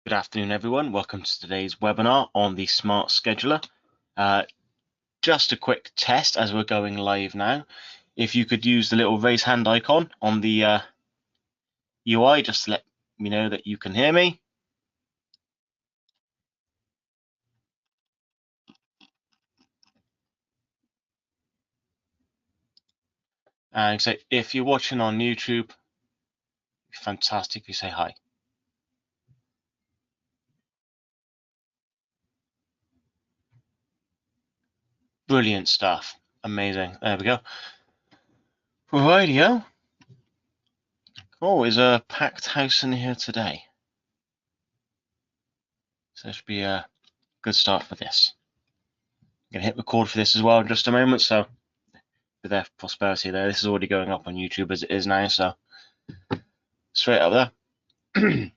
Good afternoon, everyone. Welcome to today's webinar on the Smart Scheduler. Just a quick test as we're going live now. If you could use the little raise hand icon on the UI, just to let me know that you can hear me. And so if you're watching on YouTube, fantastic if you say hi. Brilliant stuff. Amazing. There we go. Rightio. Oh, is a packed house in here today. So this should be a good start for this. I'm going to hit record for this as well in just a moment, so with their prosperity there. This is already going up on YouTube as it is now, so straight up there.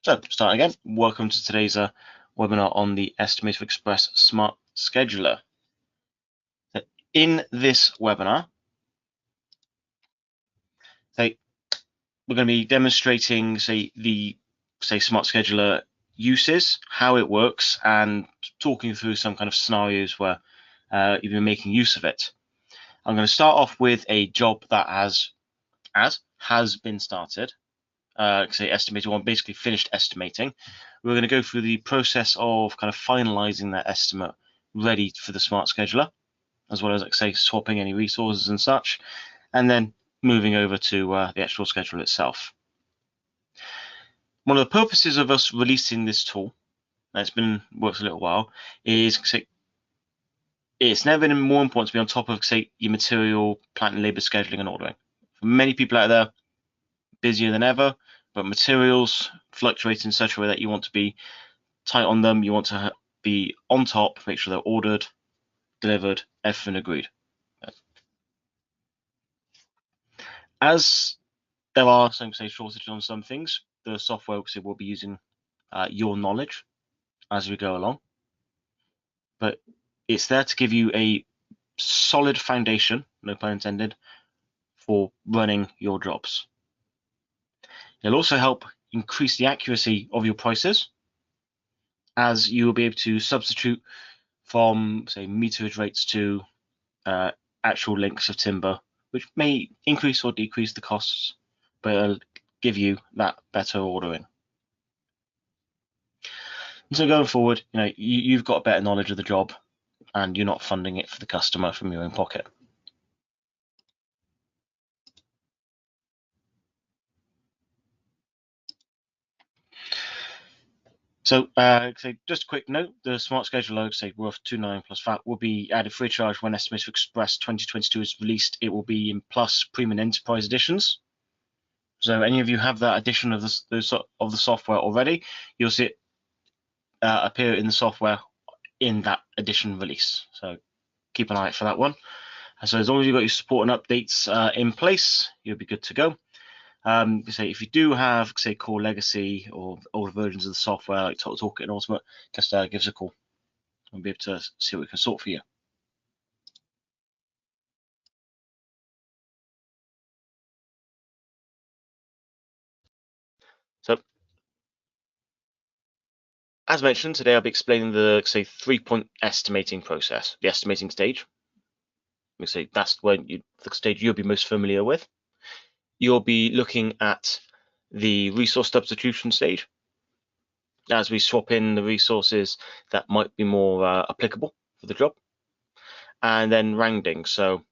So, starting again, welcome to today's webinar on the EstimatorXpress Smart Scheduler. In this webinar, we're going to be demonstrating, the Smart Scheduler uses, how it works, and talking through some kind of scenarios where you've been making use of it. I'm going to start off with a job that has been started. Estimator 1 basically finished estimating. We're going to go through the process of kind of finalizing that estimate ready for the Smart Scheduler, as well as swapping any resources and such, and then moving over to the actual schedule itself. One of the purposes of us releasing this tool, that's been worked a little while, is it's never been more important to be on top of your material, plant and labor scheduling and ordering. For many people out there, busier than ever, but materials fluctuate in such a way that you want to be tight on them. You want to be on top, make sure they're ordered, delivered, everything agreed. As there are some shortages on some things, the software will be using your knowledge as we go along, but it's there to give you a solid foundation, no pun intended, for running your jobs. It'll also help increase the accuracy of your prices, as you will be able to substitute from, meterage rates to actual lengths of timber, which may increase or decrease the costs, but it'll give you that better ordering. And so going forward, you've got better knowledge of the job, and you're not funding it for the customer from your own pocket. So, just a quick note: the Smart Scheduler, worth $2.99 plus VAT, will be added free of charge when EstimatorXpress 2022 is released. It will be in Plus, Premium, Enterprise editions. So, any of you have that edition of the software already, you'll see it appear in the software in that edition release. So, keep an eye out for that one. So, as long as you've got your support and updates in place, you'll be good to go. If you do have, core legacy or older versions of the software like Toolkit and Ultimate, just give us a call. We'll be able to see what we can sort for you. So, as mentioned, today I'll be explaining the 3-point estimating process, the estimating stage. That's the stage you'll be most familiar with. You'll be looking at the resource substitution stage, as we swap in the resources that might be more applicable for the job, and then rounding. So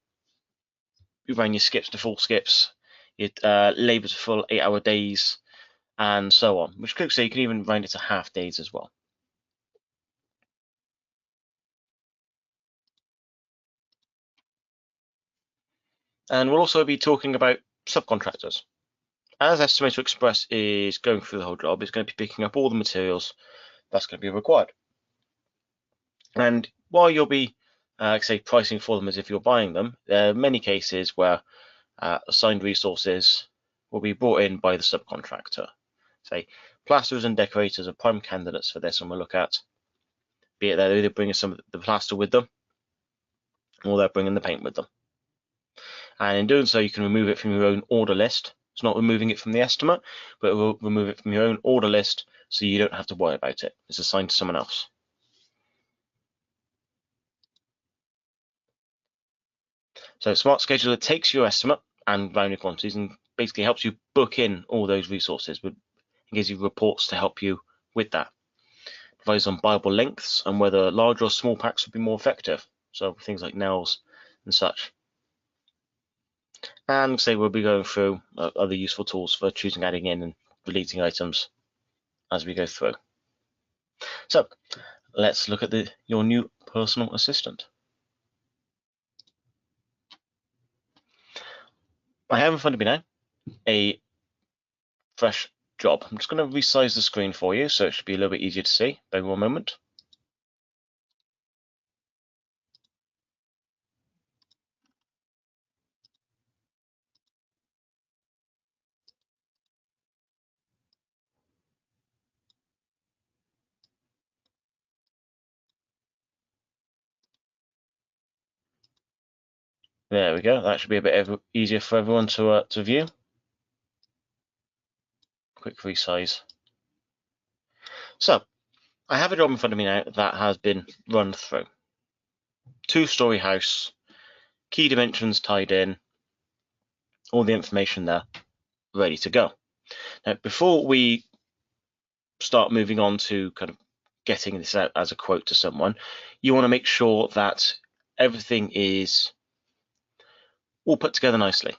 you round your skips to full skips, your labour to full 8-hour days, and so on. Which could say you can even round it to half days as well. And we'll also be talking about subcontractors. As EstimatorXpress is going through the whole job, it's going to be picking up all the materials that's going to be required. And while you'll be, pricing for them as if you're buying them, there are many cases where assigned resources will be brought in by the subcontractor. Plasterers and decorators are prime candidates for this, and we'll look at, be it they're either bringing some of the plaster with them, or they're bringing the paint with them. And in doing so, you can remove it from your own order list. It's not removing it from the estimate, but it will remove it from your own order list, so you don't have to worry about it. It's assigned to someone else. So Smart Scheduler takes your estimate and rounded quantities and basically helps you book in all those resources, but it gives you reports to help you with that. Advise on buyable lengths and whether large or small packs would be more effective. So things like nails and such. And say we'll be going through other useful tools for choosing, adding in, and deleting items as we go through. So let's look at your new personal assistant. I have in front of me now a fresh job. I'm just going to resize the screen for you so it should be a little bit easier to see. Bear with 1 moment. There we go. That should be a bit easier for everyone to view. Quick resize. So I have a job in front of me now that has been run through. 2-story house, key dimensions tied in, all the information there, ready to go. Now, before we start moving on to kind of getting this out as a quote to someone, you want to make sure that everything is all put together nicely.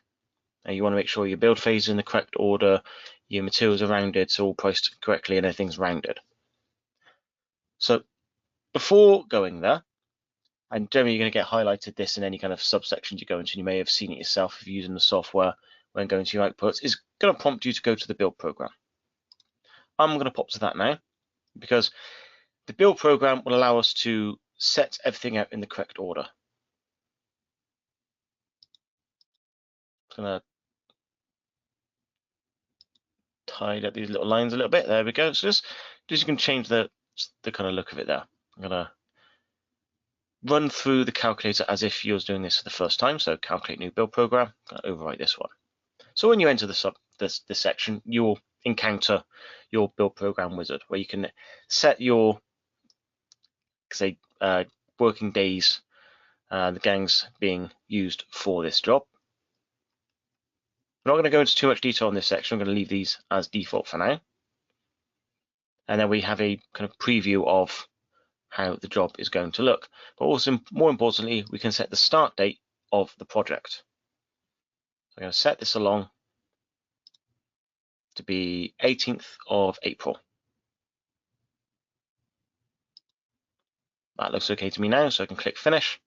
You want to make sure your build phase is in the correct order, your materials are rounded, so all priced correctly, and everything's rounded. So before going there, and generally you're going to get highlighted this in any kind of subsections you go into, and you may have seen it yourself if you're using the software when going to your outputs, is going to prompt you to go to the build program. I'm going to pop to that now because the build program will allow us to set everything out in the correct order. I'm going to tidy up these little lines a little bit. There we go. So just you can change the kind of look of it there. I'm going to run through the calculator as if you was doing this for the first time. So calculate new build program. I'm going to overwrite this one. So when you enter this section, you will encounter your build program wizard where you can set your working days, the gangs being used for this job. I'm not going to go into too much detail on this section. I'm going to leave these as default for now. And then we have a kind of preview of how the job is going to look. But also, more importantly, we can set the start date of the project. So I'm going to set this along to be 18th of April. That looks okay to me now, so I can click finish.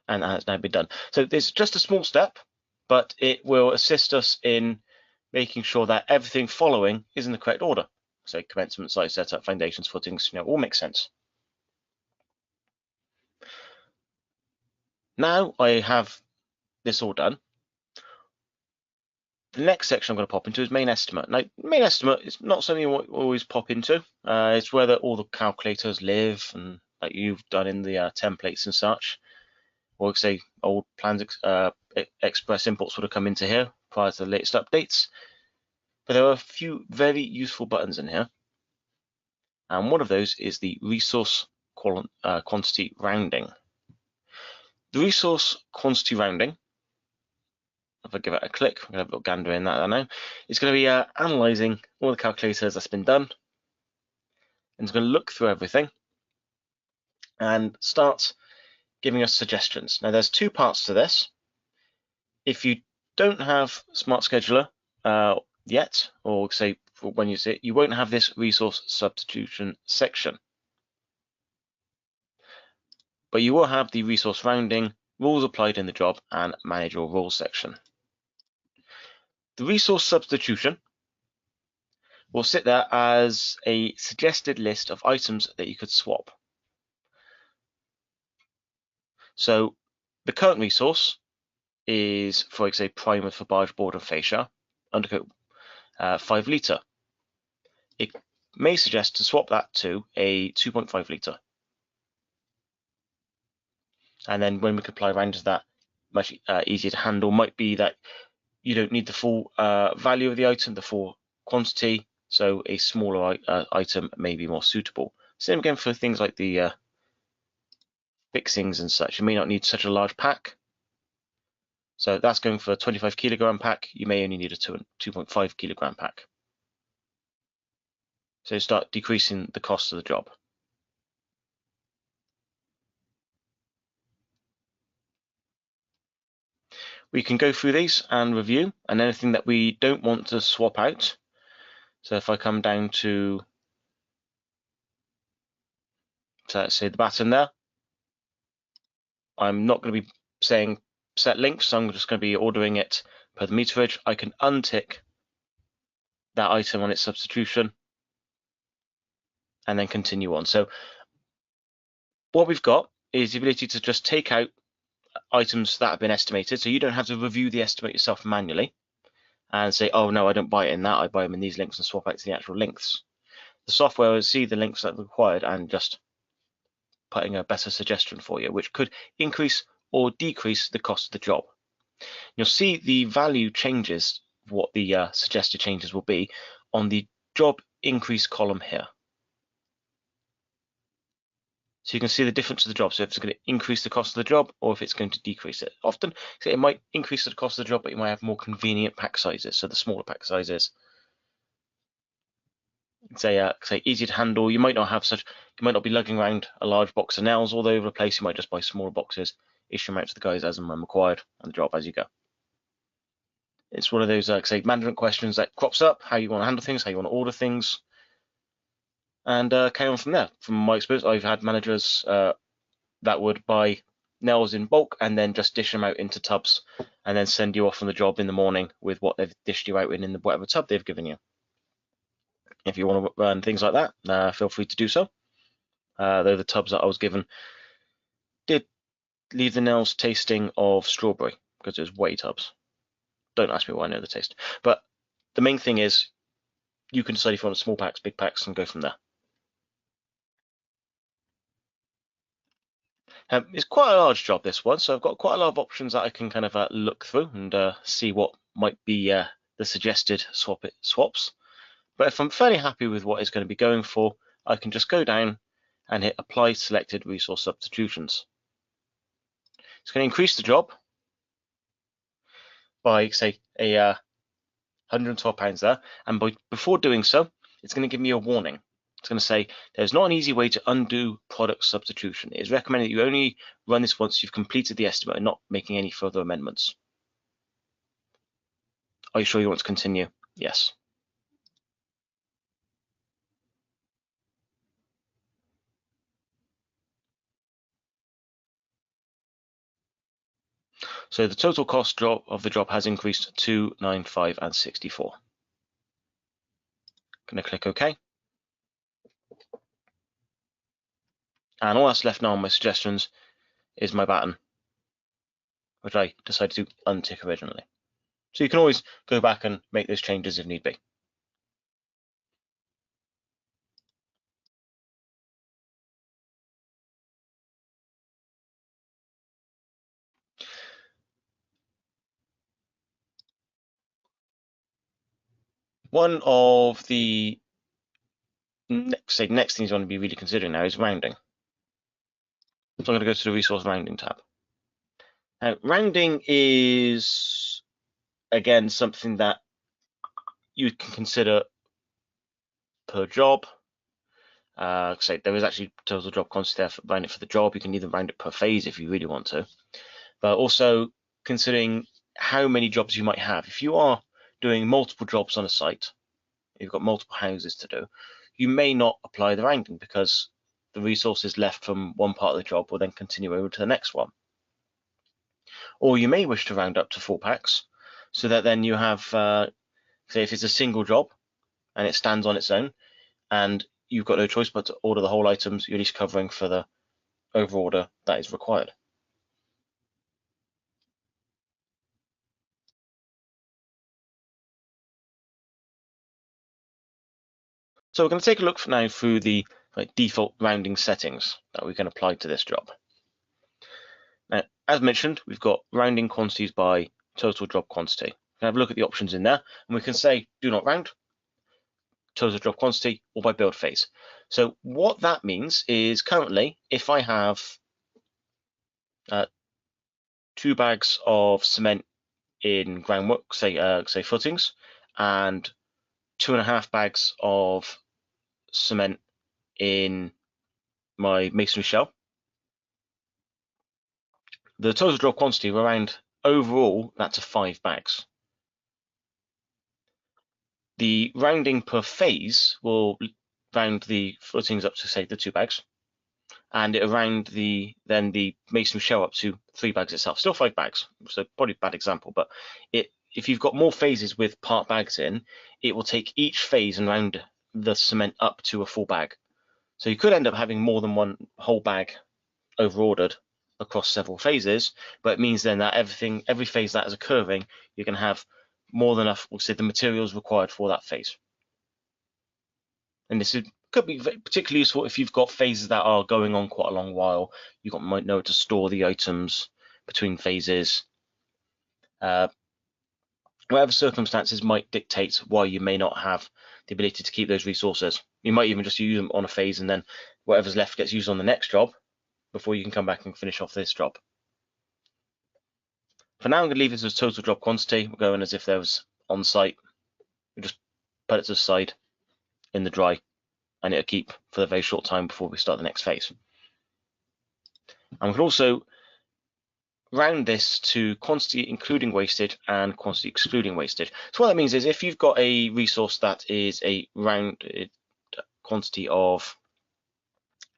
And that has now been done. So it's just a small step, but it will assist us in making sure that everything following is in the correct order. So commencement, site setup, foundations, footings, all makes sense. Now I have this all done. The next section I'm going to pop into is main estimate. Now, main estimate is not something you always pop into. It's where all the calculators live and like you've done in the templates and such. Or say old plans express imports would have come into here prior to the latest updates. But there are a few very useful buttons in here. And one of those is the resource quantity rounding. The resource quantity rounding, if I give it a click, I'm going to have a little gander in that now. It's going to be analysing all the calculators that's been done. And it's going to look through everything and start giving us suggestions. Now there's 2 parts to this. If you don't have Smart Scheduler yet, or say when you see it, you won't have this resource substitution section. But you will have the resource rounding, rules applied in the job, and manage your rules section. The resource substitution will sit there as a suggested list of items that you could swap. So the current resource is, for example, primer for barge board and fascia, undercoat 5 litre. It may suggest to swap that to a 2.5 litre. And then when we can apply round to that, much easier to handle. Might be that you don't need the full value of the item, the full quantity, so a smaller item may be more suitable. Same again for things like the fixings and such. You may not need such a large pack. So that's going for a 25 kilogram pack. You may only need a 2.5 kilogram pack. So start decreasing the cost of the job. We can go through these and review, and anything that we don't want to swap out. So if I come down to, so let's say the button there, I'm not going to be saying set links, so I'm just going to be ordering it per the meterage. I can untick that item on its substitution and then continue on. So what we've got is the ability to just take out items that have been estimated, so you don't have to review the estimate yourself manually and say, oh no, I don't buy it in that, I buy them in these links, and swap out to the actual links. The software will see the links that are required and just putting a better suggestion for you, which could increase or decrease the cost of the job. You'll see the value changes, what the suggested changes will be on the job increase column here. So you can see the difference of the job. So if it's going to increase the cost of the job or if it's going to decrease it. Often it might increase the cost of the job, but you might have more convenient pack sizes. So the smaller pack sizes, say easier to handle. You might not be lugging around a large box of nails all over the place. You might just buy smaller boxes, issue them out to the guys as and when required, and the job as you go. It's one of those management questions that crops up, how you want to handle things, how you want to order things, and carry on from there. From my experience, I've had managers that would buy nails in bulk and then just dish them out into tubs and then send you off on the job in the morning with what they've dished you out in the whatever tub they've given you. If you want to run things like that, feel free to do so. Though the tubs that I was given did leave the nails tasting of strawberry because it was whey tubs. Don't ask me why I know the taste. But the main thing is you can decide if you want small packs, big packs, and go from there. It's quite a large job, this one, so I've got quite a lot of options that I can kind of look through and see what might be the suggested swaps. But if I'm fairly happy with what it's going to be going for, I can just go down and hit Apply Selected Resource Substitutions. It's going to increase the job by, say, a £112 there, and before doing so, it's going to give me a warning. It's going to say there's not an easy way to undo product substitution. It is recommended that you only run this once you've completed the estimate and not making any further amendments. Are you sure you want to continue? Yes. So the total cost of the job has increased to £295 and 64. Going to click OK. And all that's left now on my suggestions is my button, which I decided to untick originally. So you can always go back and make those changes if need be. One of the next things you want to be really considering now is rounding. So I'm going to go to the Resource Rounding tab. Now, rounding is, again, something that you can consider per job. There is actually total job quantity there for round it for the job. You can either round it per phase if you really want to, but also considering how many jobs you might have. If you are doing multiple jobs on a site, you've got multiple houses to do, you may not apply the rounding because the resources left from one part of the job will then continue over to the next one. Or you may wish to round up to 4 packs so that then you have, say if it's a single job and it stands on its own and you've got no choice but to order the whole items, you're at least covering for the overorder that is required. So we're going to take a look now through the default rounding settings that we can apply to this job. Now, as mentioned, we've got rounding quantities by total job quantity. We can have a look at the options in there, and we can say do not round, total job quantity, or by build phase. So what that means is currently, if I have 2 bags of cement in groundwork, say footings, and 2.5 bags of cement in my masonry shell, the total job quantity will round overall that to 5 bags. The rounding per phase will round the footings up to, say, the 2 bags, and it around then the masonry shell up to 3 bags itself. Still 5 bags, so probably a bad example, but if you've got more phases with part bags in, it will take each phase and round the cement up to a full bag. So you could end up having more than one whole bag over-ordered across several phases, but it means then that every phase that is occurring, you can have more than enough, we'll say, the materials required for that phase. And this could be particularly useful if you've got phases that are going on quite a long while. You might know to store the items between phases. Whatever circumstances might dictate why you may not have the ability to keep those resources. You might even just use them on a phase, and then whatever's left gets used on the next job before you can come back and finish off this job. For now, I'm going to leave this as total job quantity. We're going as if there was on site. We just put it to the side in the dry, and it'll keep for a very short time before we start the next phase. And we can also round this to quantity including wastage and quantity excluding wastage. So what that means is if you've got a resource that is a rounded quantity of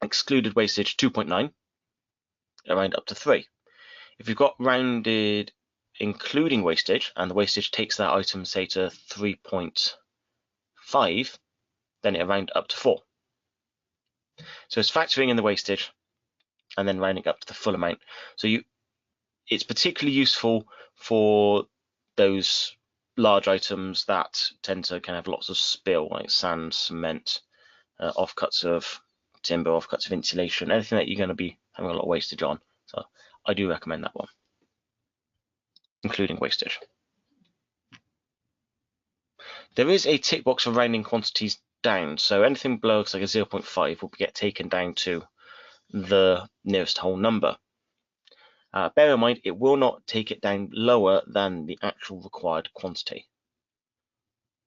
excluded wastage 2.9, round up to 3. If you've got rounded including wastage and the wastage takes that item, say, to 3.5, then it'll round up to 4. So it's factoring in the wastage and then rounding up to the full amount. So it's particularly useful for those large items that tend to kind of have lots of spill, like sand, cement, offcuts of timber, offcuts of insulation, anything that you're going to be having a lot of wastage on. So I do recommend that one, including wastage. There is a tick box for rounding quantities down, so anything below like a 0.5 will get taken down to the nearest whole number. Bear in mind, it will not take it down lower than the actual required quantity.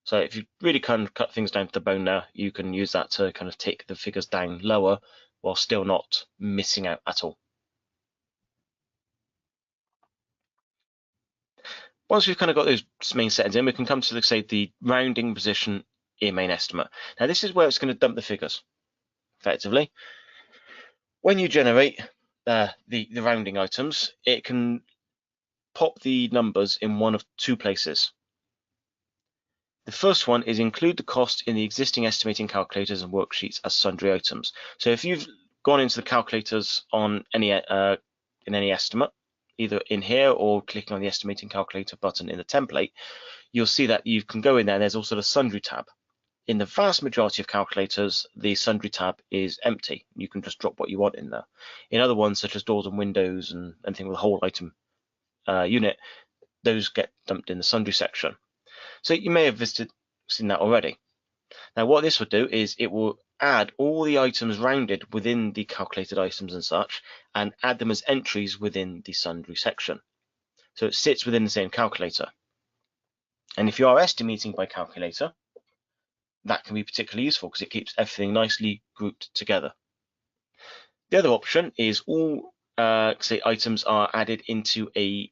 So if you really kind of cut things down to the bone there, you can use that to kind of take the figures down lower while still not missing out at all. Once we've kind of got those main settings in, we can come to, say, the rounding position in main estimate. Now this is where it's going to dump the figures, effectively. When you generate the rounding items, it can pop the numbers in one of 2 places. The first one is include the cost in the existing estimating calculators and worksheets as sundry items. So if you've gone into the calculators on any in any estimate, either in here or clicking on the estimating calculator button in the template, you'll see that you can go in there and there's also the sundry tab. In the vast majority of calculators, the sundry tab is empty. You can just drop what you want in there. In other ones, such as doors and windows and anything with a whole item unit, those get dumped in the sundry section. So you may have seen that already. Now what this will do is it will add all the items rounded within the calculated items and such, and add them as entries within the sundry section. So it sits within the same calculator. And if you are estimating by calculator, that can be particularly useful because it keeps everything nicely grouped together. The other option is all say items are added into a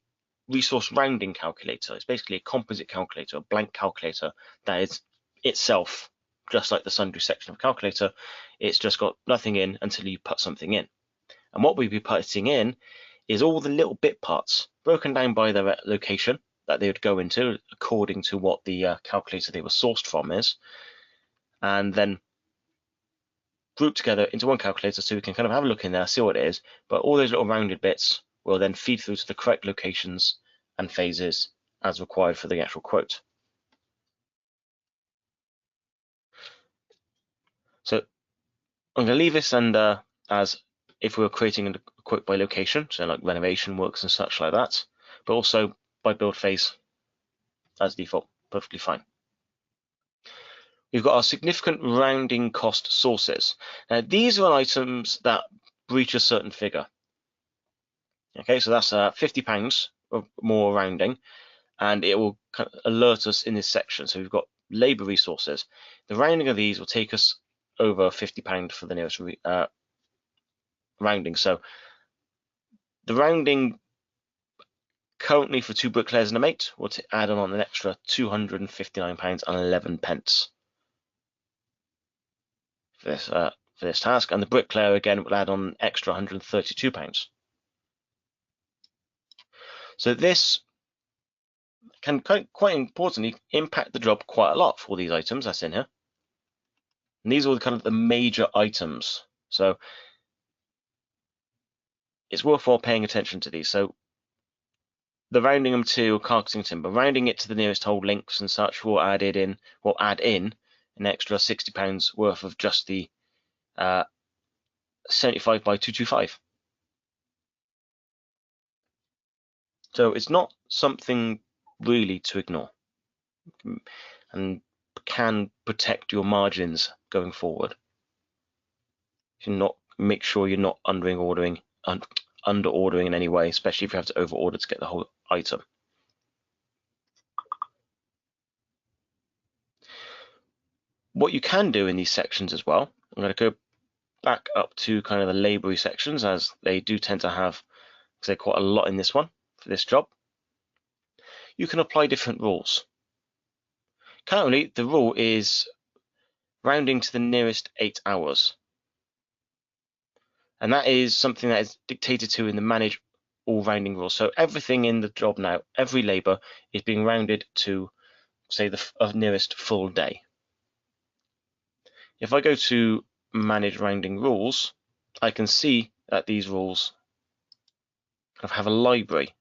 resource rounding calculator. It's basically a composite calculator, a blank calculator that is itself just like the sundry section of calculator. It's just got nothing in until you put something in. And what we'll be putting in is all the little bit parts broken down by their location that they would go into according to what the calculator they were sourced from is, and then grouped together into one calculator so we can kind of have a look in there, see what it is. But all those little rounded bits will then feed through to the correct locations and phases as required for the actual quote. So I'm going to leave this as if we were creating a quote by location, so like renovation works and such like that, but also by build phase as default, perfectly fine. We've got our significant rounding cost sources. Now, these are items that breach a certain figure. Okay, so that's £50 or more rounding, and it will alert us in this section. So we've got labour resources. The rounding of these will take us over £50 for the nearest rounding. So the rounding currently for 2 bricklayers and a mate will add on an extra £259.11 for this task, and the bricklayer again will add on an extra £132. So this can quite importantly impact the job quite a lot for these items that's in here. And these are kind of the major items. So it's worthwhile paying attention to these. So the rounding of material, carcassing timber, rounding it to the nearest whole links and such will add in an extra £60 worth of just the 75 by 225. So it's not something really to ignore, and can protect your margins going forward. Make sure you're not under ordering in any way, especially if you have to over order to get the whole item. What you can do in these sections as well, I'm going to go back up to kind of the laboury sections, as they do tend to have, say, quite a lot in this one for this job. You can apply different rules. Currently, the rule is rounding to the nearest 8 hours. And that is something that is dictated to in the manage all rounding rule. So everything in the job now, every labour is being rounded to, say, the nearest full day. If I go to manage rounding rules, I can see that these rules kind of have a library.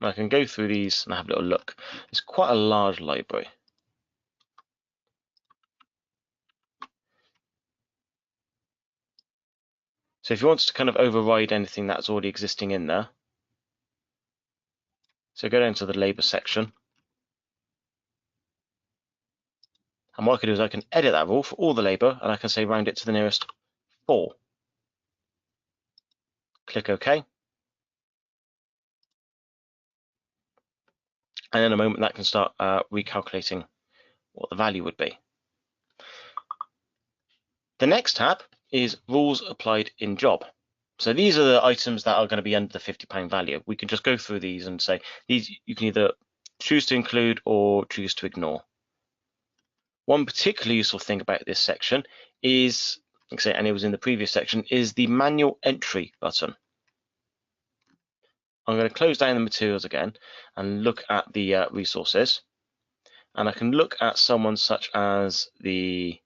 I can go through these and have a little look. It's quite a large library. So if you want to kind of override anything that's already existing in there, so go down to the labour section. And what I can do is I can edit that rule for all the labour, and I can say round it to the nearest 4. Click OK. And in a moment that can start recalculating what the value would be. The next tab is rules applied in job. So these are the items that are going to be under the £50 value. We can just go through these and say these you can either choose to include or choose to ignore. One particularly useful thing about this section is, and it was in the previous section, is the manual entry button. I'm going to close down the materials again and look at the resources, and I can look at someone such as the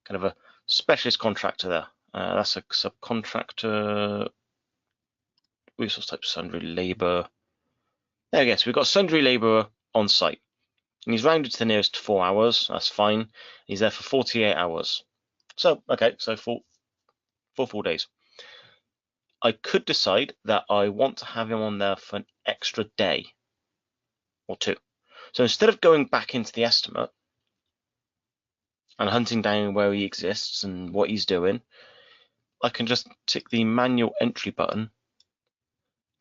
kind of a specialist contractor there. That's a subcontractor, resource type sundry labour. There we go. So we've got sundry labour on site. And he's rounded to the nearest 4 hours. That's fine. He's there for 48 hours. So, okay, so 4 full days. I could decide that I want to have him on there for an extra day or 2. So instead of going back into the estimate and hunting down where he exists and what he's doing, I can just tick the manual entry button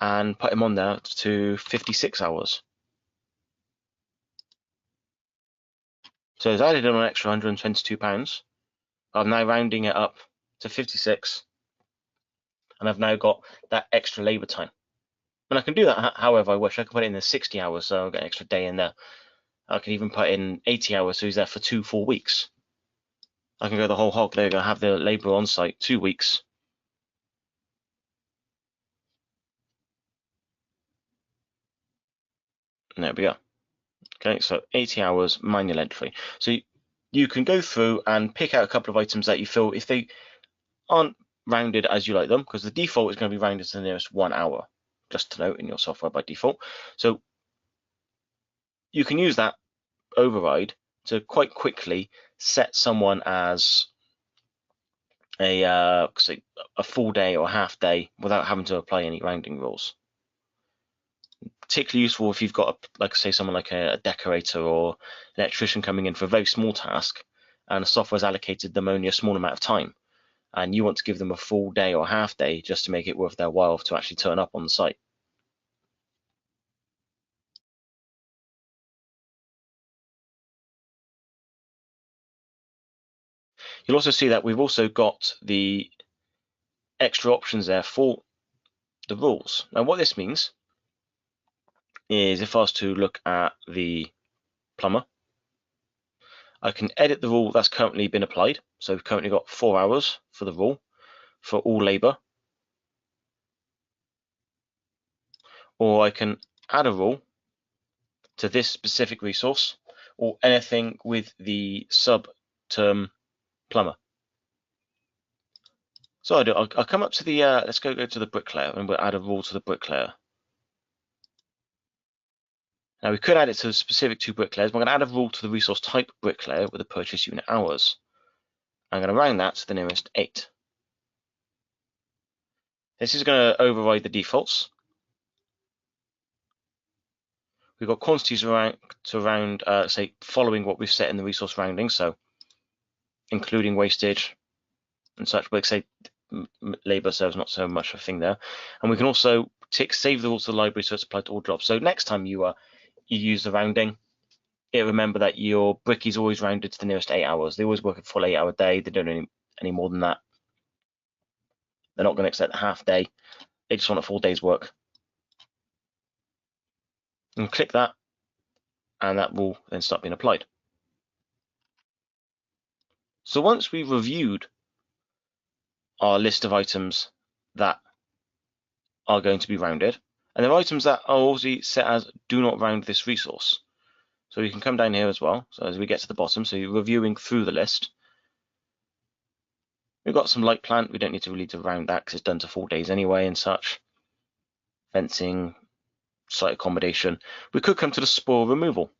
and put him on there to 56 hours. So it's added on an extra £122. I'm now rounding it up to 56, and I've now got that extra labour time. And I can do that however I wish. I can put it in the 60 hours, so I'll get an extra day in there. I can even put in 80 hours, so he's there for 2 full weeks. I can go the whole hog. There you go, have the labour on site 2 weeks. And there we go. Okay, so 80 hours manual entry. So you can go through and pick out a couple of items that you feel, if they aren't rounded as you like them, because the default is going to be rounded to the nearest 1 hour, just to note in your software by default. So you can use that override to quite quickly set someone as a full day or half day without having to apply any rounding rules. Particularly useful if you've got, say, someone like a decorator or electrician coming in for a very small task, and the software's allocated them only a small amount of time, and you want to give them a full day or half day just to make it worth their while to actually turn up on the site. You'll also see that we've also got the extra options there for the rules. Now, what this means is if I was to look at the plumber, I can edit the rule that's currently been applied. So we've currently got 4 hours for the rule for all labor. Or I can add a rule to this specific resource or anything with the sub term plumber. So I'll come up to the, let's go to the bricklayer, and we'll add a rule to the bricklayer. Now we could add it to the specific two bricklayers, but I'm going to add a rule to the resource type bricklayer with the purchase unit hours. I'm going to round that to the nearest 8. This is going to override the defaults. We've got quantities to round, say, following what we've set in the resource rounding, so including wastage and such, but say labor, so it's not so much a thing there. And we can also save the rules to the library so it's applied to all jobs. So next time you use the rounding, remember that your brick is always rounded to the nearest 8 hours. They always work a full 8-hour day. They don't do any more than that. They're not going to accept a half day. They just want a full day's work. And click that, and that will then start being applied. So once we've reviewed our list of items that are going to be rounded, and there are items that are already set as do not round this resource. So you can come down here as well. So as we get to the bottom, so you're reviewing through the list. We've got some light plant. We don't need to really round that because it's done to 4 days anyway and such. Fencing, site accommodation. We could come to the spoil removal.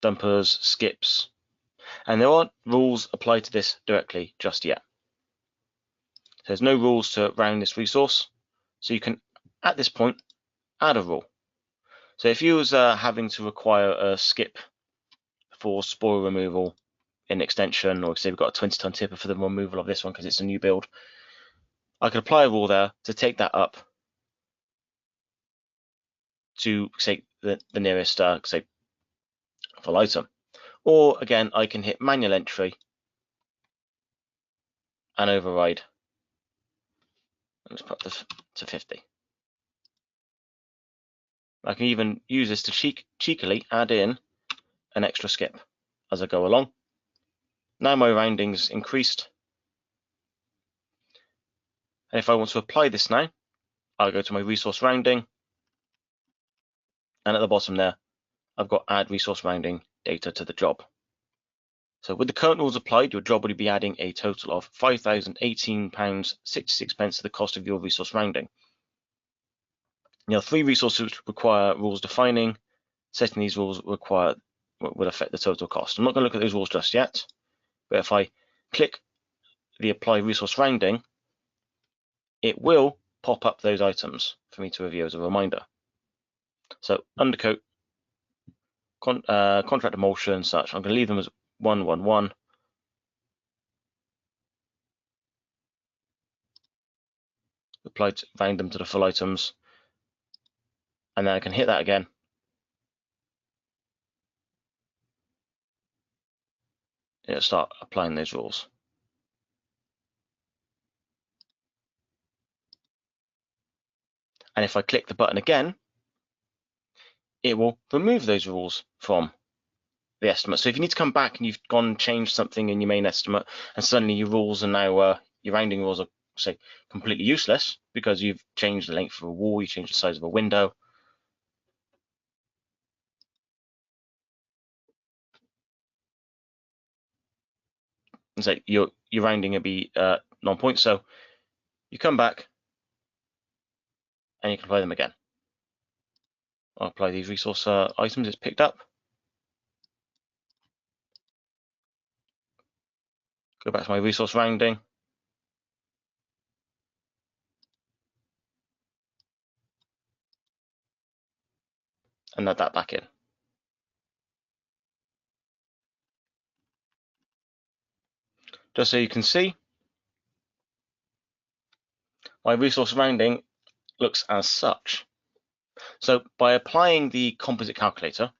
Dumpers, skips. And there aren't rules applied to this directly just yet. So there's no rules to round this resource. So you can, at this point, add a rule. So if you was having to require a skip for spoil removal in extension, or say we've got a 20-ton tipper for the removal of this one because it's a new build, I could apply a rule there to take that up to, say, the nearest, say, full item. Or again, I can hit manual entry and override. Let's put this to 50. I can even use this to cheekily add in an extra skip as I go along. Now my rounding's increased. And if I want to apply this now, I'll go to my resource rounding. And at the bottom there, I've got add resource rounding data to the job. So with the current rules applied, your job will be adding a total of £5,018.66 to the cost of your resource rounding. Now, 3 resources require rules defining. Setting these rules would affect the total cost. I'm not going to look at those rules just yet, but if I click the apply resource rounding, it will pop up those items for me to review as a reminder. So undercoat, contract emulsion and such, I'm going to leave them as 111. Apply to round them to the full items, and then I can hit that again. It'll start applying those rules. And if I click the button again, it will remove those rules from the estimate. So if you need to come back and you've gone and changed something in your main estimate, and suddenly your rules are now, your rounding rules are, say, completely useless because you've changed the length of a wall, you changed the size of a window. And so your rounding will be non-point. So you come back and you can apply them again. I'll apply these resource items it's picked up. Go back to my resource rounding. And add that back in. Just so you can see, my resource rounding looks as such. So by applying the composite calculator,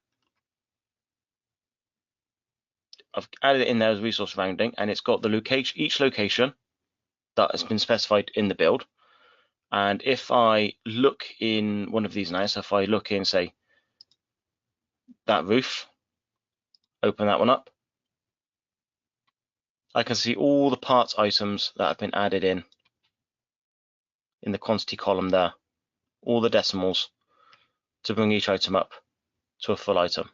I've added it in there as resource rounding, and it's got the location, each location that has been specified in the build. And if I look in one of these now, so if I look in, say, that roof, open that one up, I can see all the parts items that have been added in the quantity column there, all the decimals to bring each item up to a full item.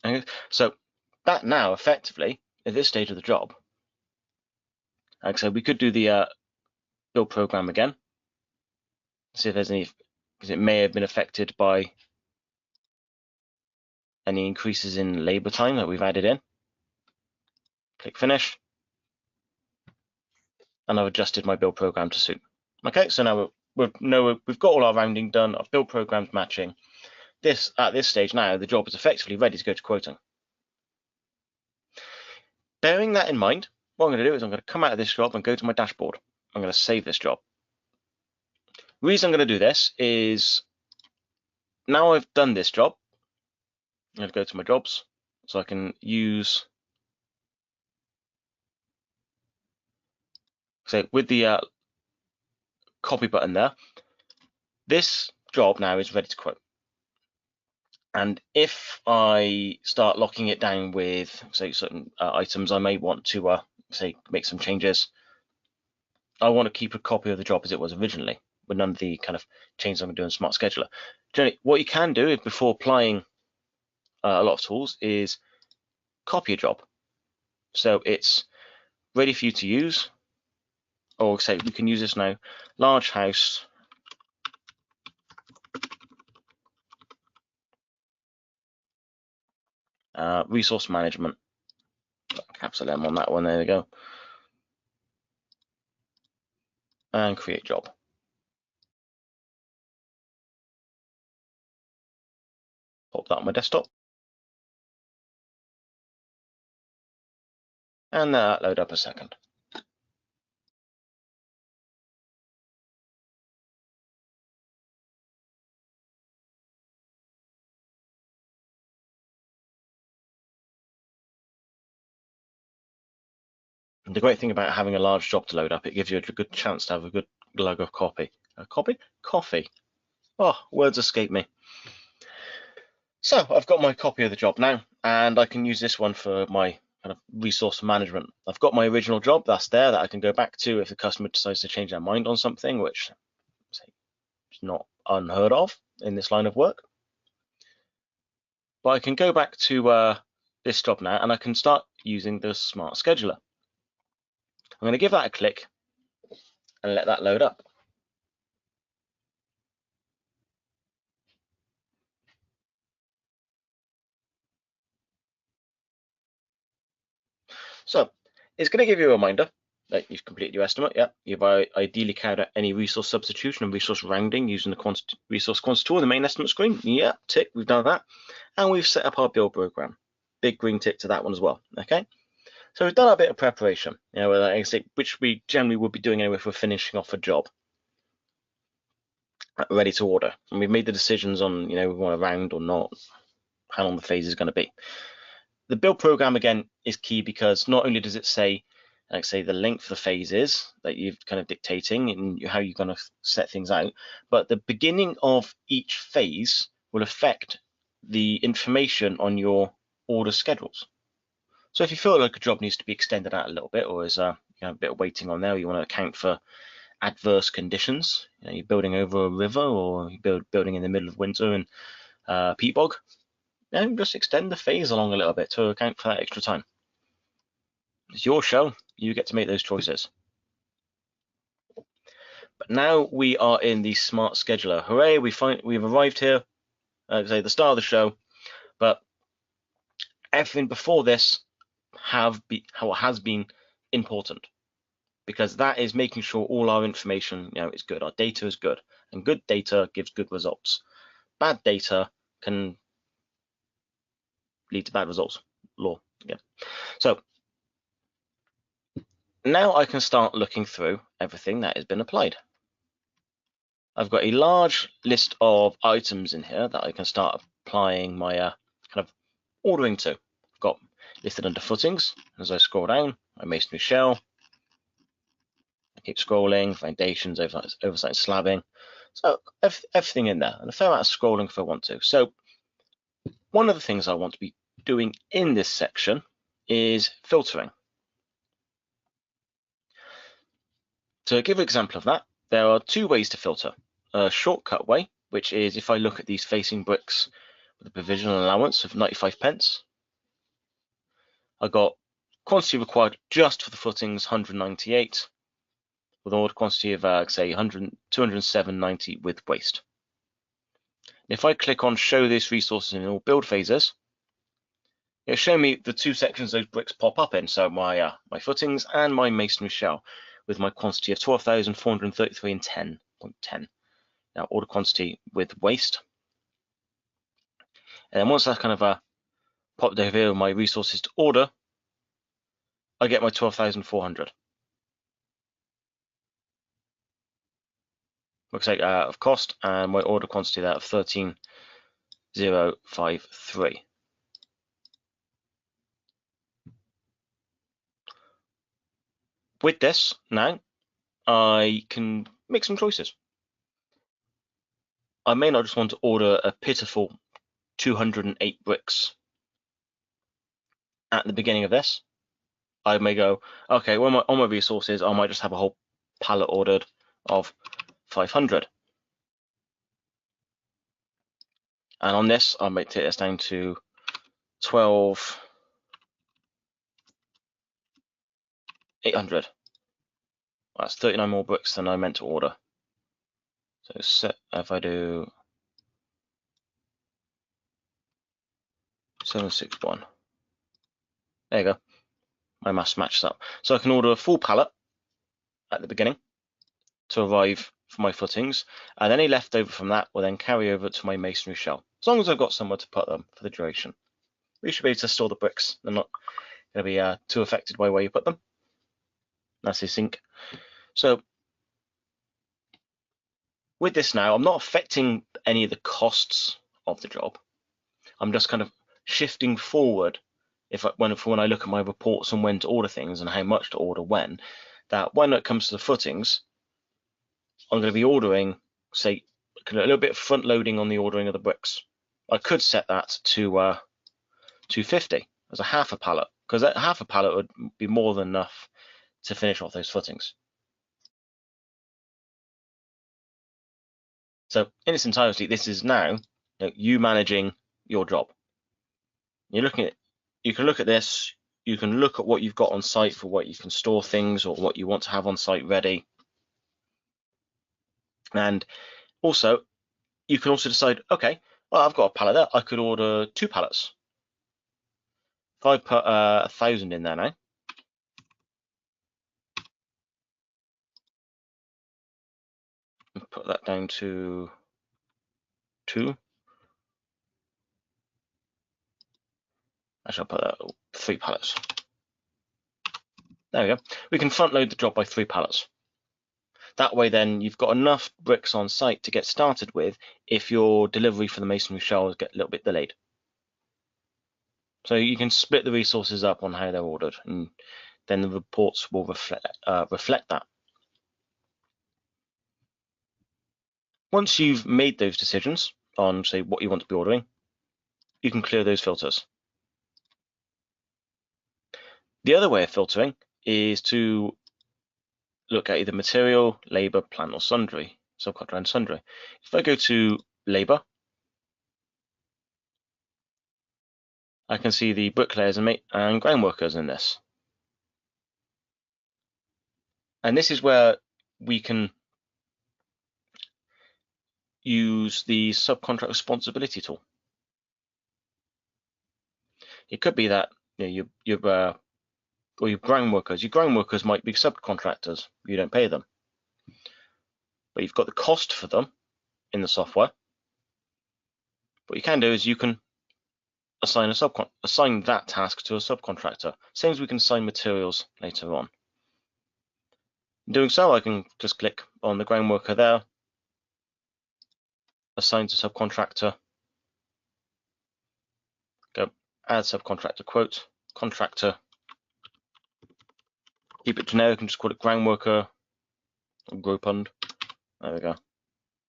Okay. So that now effectively, at this stage of the job, like I said, we could do the build program again, see if there's any, because it may have been affected by any increases in labor time that we've added in. Click finish, and I've adjusted my build program to suit. Okay, so now we've got all our rounding done, our build program's matching. At this stage now, the job is effectively ready to go to quoting. Bearing that in mind, what I'm going to do is I'm going to come out of this job and go to my dashboard. I'm going to save this job. The reason I'm going to do this is now I've done this job, I'm going to go to my jobs so I can use, say, with the copy button there, this job now is ready to quote. And if I start locking it down with, say, certain items, I may want to, say, make some changes. I want to keep a copy of the job as it was originally, with none of the kind of changes I'm going to do in Smart Scheduler. Generally, what you can do before applying a lot of tools is copy a job. So it's ready for you to use, or say we can use this now, large house, resource management, capital M on that one, there we go, and create job. Pop that on my desktop. And load up a second. And the great thing about having a large job to load up, it gives you a good chance to have a good glug of coffee. Coffee. Oh, words escape me. So I've got my copy of the job now, and I can use this one for my kind of resource management. I've got my original job that's there that I can go back to if the customer decides to change their mind on something, which is not unheard of in this line of work. But I can go back to this job now, and I can start using the Smart Scheduler. I'm going to give that a click and let that load up. So it's going to give you a reminder that you've completed your estimate. Yeah, you've ideally carried out any resource substitution and resource rounding using the resource quantity tool in the main estimate screen. Yeah, tick, we've done that. And we've set up our build program. Big green tick to that one as well. Okay. So we've done a bit of preparation, which we generally would be doing anyway if we're finishing off a job, ready to order. And we've made the decisions on, we want to round or not, how long the phase is going to be. The build program, again, is key because not only does it say, like say, the length of the phases that you've kind of dictating and how you're going to set things out, but the beginning of each phase will affect the information on your order schedules. So if you feel like a job needs to be extended out a little bit, or is a bit of waiting on there, you want to account for adverse conditions, you're building over a river, or you're building in the middle of winter and peat bog, just extend the phase along a little bit to account for that extra time. It's your show, you get to make those choices. But now we are in the Smart Scheduler. Hooray! We've arrived here. Say the start of the show, but everything before this has been important, because that is making sure all our information is good. Our data is good, and good data gives good results. Bad data can lead to bad results. Law. Yeah. So now I can start looking through everything that has been applied. I've got a large list of items in here that I can start applying my kind of ordering to. I've got listed under footings. As I scroll down, my masonry shell. I keep scrolling, foundations, oversight slabbing. So everything in there, and a fair amount of scrolling if I want to. So one of the things I want to be doing in this section is filtering. To give an example of that, there are two ways to filter. A shortcut way, which is if I look at these facing bricks with a provisional allowance of 95 pence, I got quantity required just for the footings 198, with an order quantity of say 207.90 with waste. If I click on show this resources in all build phases, it'll show me the two sections those bricks pop up in, so my footings and my masonry shell, with my quantity of 12,433 and 10.10. Now order quantity with waste. And then once that's kind of popped over here with my resources to order, I get my 12,400. Looks like of cost, and my order quantity there of 13,053. With this, now I can make some choices. I may not just want to order a pitiful 208 bricks at the beginning of this. I may go, okay, well, on my resources, I might just have a whole pallet ordered of 500. And on this, I might take this down to 12,800. That's 39 more bricks than I meant to order. So if I do 761, there you go. My maths matches up. So I can order a full pallet at the beginning to arrive for my footings, and any left over from that will then carry over to my masonry shell, as long as I've got somewhere to put them for the duration. We should be able to store the bricks. They're not going to be too affected by where you put them. That's a sink. So with this now, I'm not affecting any of the costs of the job. I'm just kind of shifting forward when I look at my reports on when to order things and how much to order when, that when it comes to the footings, I'm going to be ordering, say, a little bit of front loading on the ordering of the bricks. I could set that to 250 as a half a pallet, because that half a pallet would be more than enough to finish off those footings. So in its entirety, this is now you managing your job. You can look at this. You can look at what you've got on site for what you can store things or what you want to have on site ready. And also, you can also decide, okay, well, I've got a pallet there. I could order 2 pallets. If I put 1,000 in there now, and put that down to 2. I shall put 3 pallets. There we go. We can front load the job by 3 pallets. That way then you've got enough bricks on site to get started with if your delivery for the masonry shells get a little bit delayed. So you can split the resources up on how they're ordered, and then the reports will reflect that. Once you've made those decisions on, say, what you want to be ordering, you can clear those filters. The other way of filtering is to look at either material, labor, plant, or sundry, subcontractor and sundry. If I go to labor, I can see the bricklayers and ground workers in this. And this is where we can use the subcontract responsibility tool. It could be that your ground workers. Your ground workers might be subcontractors. You don't pay them, but you've got the cost for them in the software. What you can do is you can assign that task to a subcontractor. Same as we can assign materials later on. In doing so, I can just click on the ground worker there, assign to subcontractor, go add subcontractor quote, contractor, keep it generic and just call it ground worker or group und. There we go.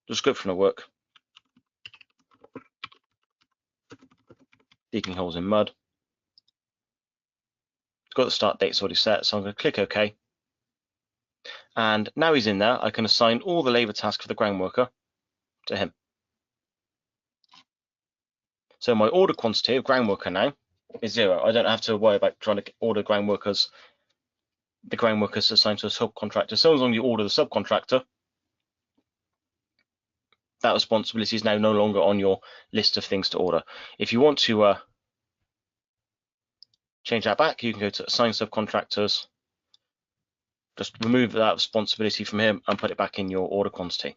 Description will work. Digging holes in mud. It's got the start date's already set, so I'm going to click OK. And now he's in there, I can assign all the labour tasks for the ground worker to him. So my order quantity of ground worker now is 0. I don't have to worry about trying to order ground workers. The ground workers assigned to a subcontractor. So as long as you order the subcontractor, that responsibility is now no longer on your list of things to order. If you want to change that back, you can go to assign subcontractors, just remove that responsibility from him and put it back in your order quantity.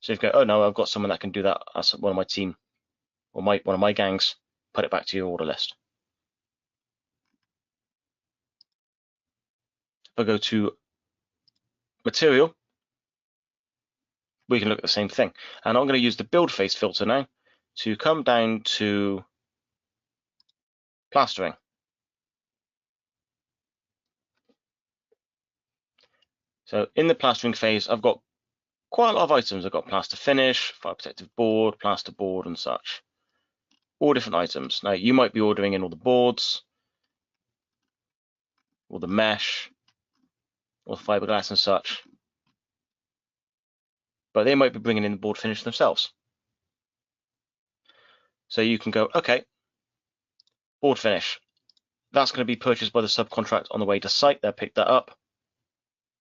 So if you go, oh no, I've got someone that can do that as one of my team or one of my gangs, put it back to your order list. If I go to material, we can look at the same thing. And I'm going to use the build phase filter now to come down to plastering. So in the plastering phase, I've got quite a lot of items. I've got plaster finish, fire protective board, plaster board and such. All different items. Now you might be ordering in all the boards, all the mesh, all the fiberglass and such. But they might be bringing in the board finish themselves. So you can go, okay, board finish. That's going to be purchased by the subcontract on the way to site. They'll pick that up,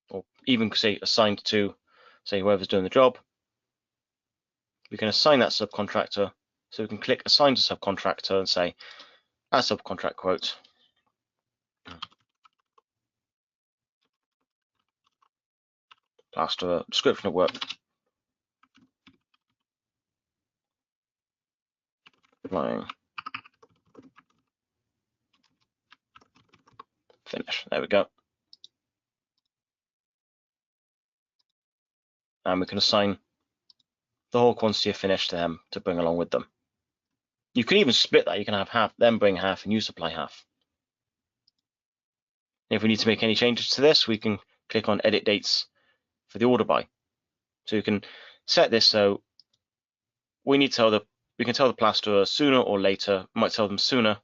or even say assigned to, say, whoever's doing the job. We can assign that subcontractor. So we can click assign to subcontractor and say, add subcontract quote. Plasterer, description of work. Applying. Finish. There we go. And we can assign the whole quantity of finish to them to bring along with them. You can even split that. You can have half, them bring half, and you supply half. If we need to make any changes to this, we can click on edit dates for the order by. So you can set this so we can tell the plasterer sooner or later. We might tell them sooner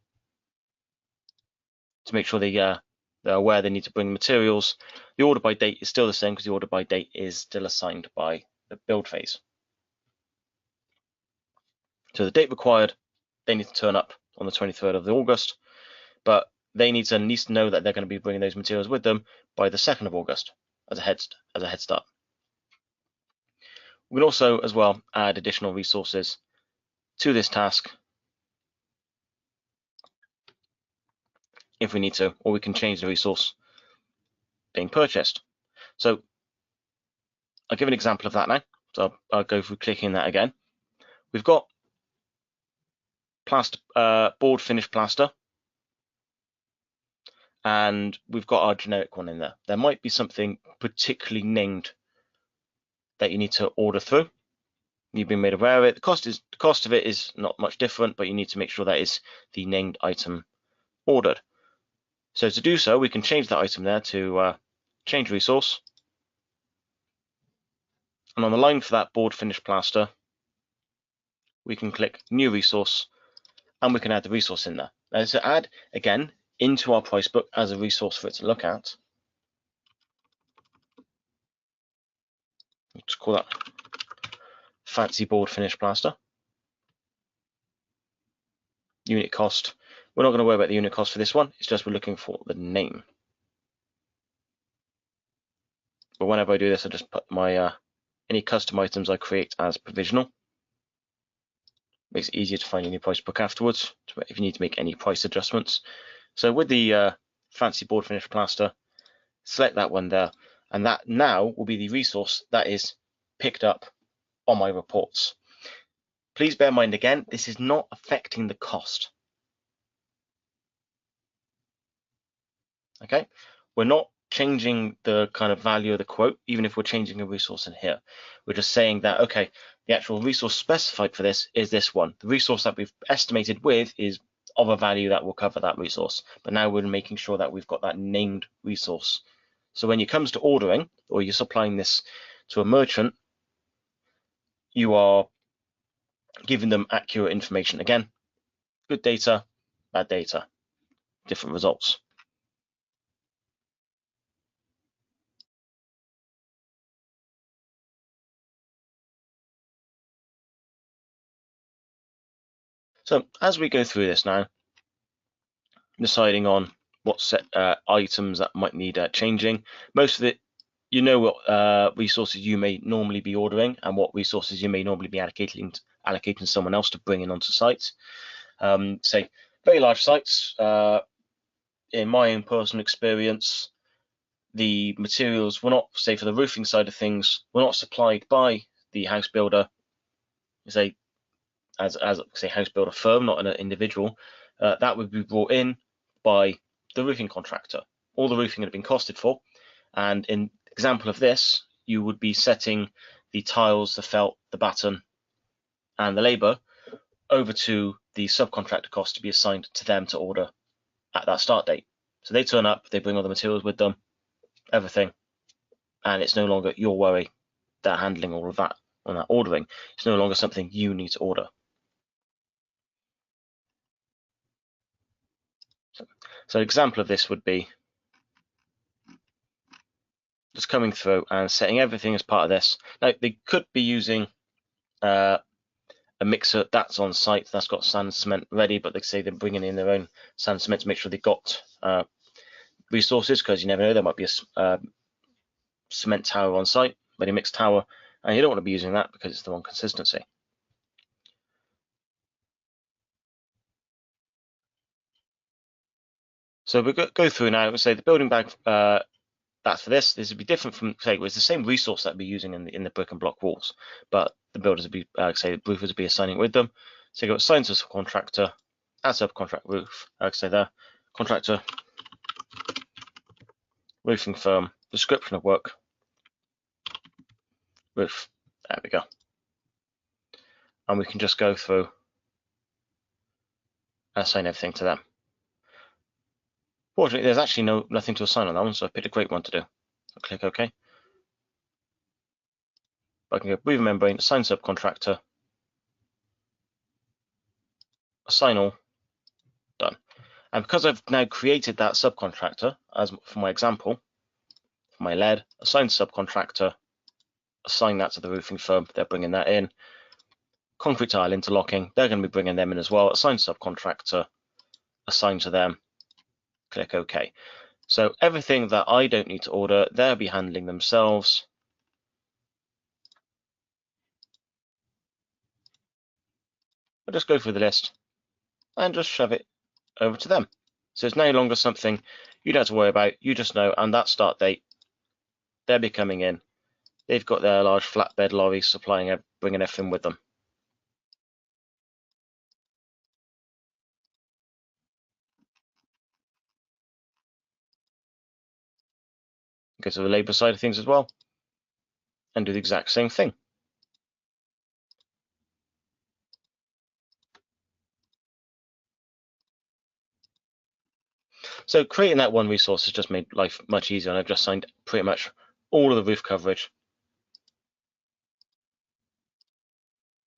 to make sure they're aware they need to bring materials. The order by date is still the same because the order by date is still assigned by the build phase. So the date required, they need to turn up on the 23rd of August, but they need to at least know that they're going to be bringing those materials with them by the 2nd of August as a head start. We can also as well add additional resources to this task if we need to, or we can change the resource being purchased. So I'll give an example of that now. So I'll go through clicking that again. We've got plaster, board finish plaster, and we've got our generic one in there. There might be something particularly named that you need to order through. You've been made aware of it. The cost of it is not much different, but you need to make sure that is the named item ordered. So to do so, we can change that item there to change resource. And on the line for that board finish plaster, we can click new resource and we can add the resource in there. Now to add again into our price book as a resource for it to look at, let's call that fancy board finish plaster. Unit cost. We're not going to worry about the unit cost for this one. It's just we're looking for the name. But whenever I do this, I just put my any custom items I create as provisional. Makes it easier to find any price book afterwards if you need to make any price adjustments. So with the fancy board finish plaster, select that one there, and that now will be the resource that is picked up on my reports. Please bear in mind again, this is not affecting the cost. Okay, we're not changing the kind of value of the quote, even if we're changing a resource in here. We're just saying that, okay, the actual resource specified for this is this one. The resource that we've estimated with is of a value that will cover that resource. But now we're making sure that we've got that named resource. So when it comes to ordering, or you're supplying this to a merchant, you are giving them accurate information. Again, good data, bad data, different results. So as we go through this now, deciding on what set items that might need changing, most of it, you know what resources you may normally be ordering and what resources you may normally be allocating someone else to bring in onto sites. Say very large sites, in my own personal experience, the materials were not, say for the roofing side of things, were not supplied by the house builder, say as say house builder firm, not an individual. That would be brought in by the roofing contractor. All the roofing had been costed for, and in example of this, you would be setting the tiles, the felt, the batten, and the labour over to the subcontractor cost to be assigned to them to order at that start date. So they turn up, they bring all the materials with them, everything, and it's no longer your worry. They're handling all of that on that ordering. It's no longer something you need to order. So an example of this would be just coming through and setting everything as part of this. Now they could be using a mixer that's on site that's got sand and cement ready, but they say they're bringing in their own sand and cement to make sure they've got resources, because you never know, there might be a cement tower on site, ready mixed tower, and you don't want to be using that because it's the wrong consistency. So we'll go through now and say the building bag, that's for this. This would be different from, say, it's the same resource that we're using in the brick and block walls, but the builders would be, say, the roofers would be assigning with them. So you've got assigned to subcontractor, add subcontract roof, say there, contractor, roofing firm, description of work, roof. There we go. And we can just go through and assign everything to them. Fortunately, there's actually nothing to assign on that one, so I picked a great one to do. So click OK. I can go breather membrane, assign subcontractor, assign all, done. And because I've now created that subcontractor, as for my example, for my lead, assign subcontractor, assign that to the roofing firm, they're bringing that in. Concrete tile interlocking, they're going to be bringing them in as well. Assign subcontractor, assign to them, click OK. So everything that I don't need to order, they'll be handling themselves. I'll just go through the list and just shove it over to them. So it's no longer something you don't have to worry about. You just know, and that start date, they'll be coming in. They've got their large flatbed lorries supplying, bringing everything with them. Go to the labour side of things as well and do the exact same thing. So creating that one resource has just made life much easier, and I've just signed pretty much all of the roof coverage.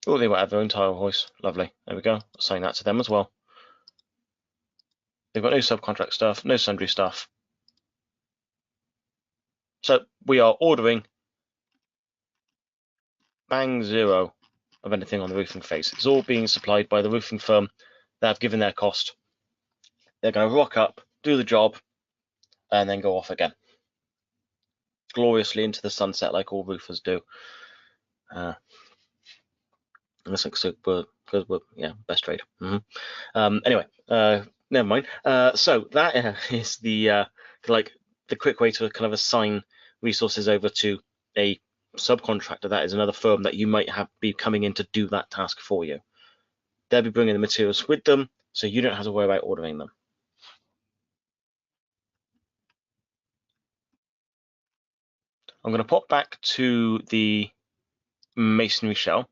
Oh, they will have their own tile hoist. Lovely. There we go. Assign that to them as well. They've got no subcontract stuff, no sundry stuff. So we are ordering bang zero of anything on the roofing face. It's all being supplied by the roofing firm. They have given their cost. They're going to rock up, do the job, and then go off again gloriously into the sunset like all roofers do. Looks like because we're yeah, best trade. Anyway, never mind. So that is the like the quick way to kind of assign resources over to a subcontractor. That is another firm that you might have be coming in to do that task for you. They'll be bringing the materials with them, so you don't have to worry about ordering them. I'm going to pop back to the masonry shell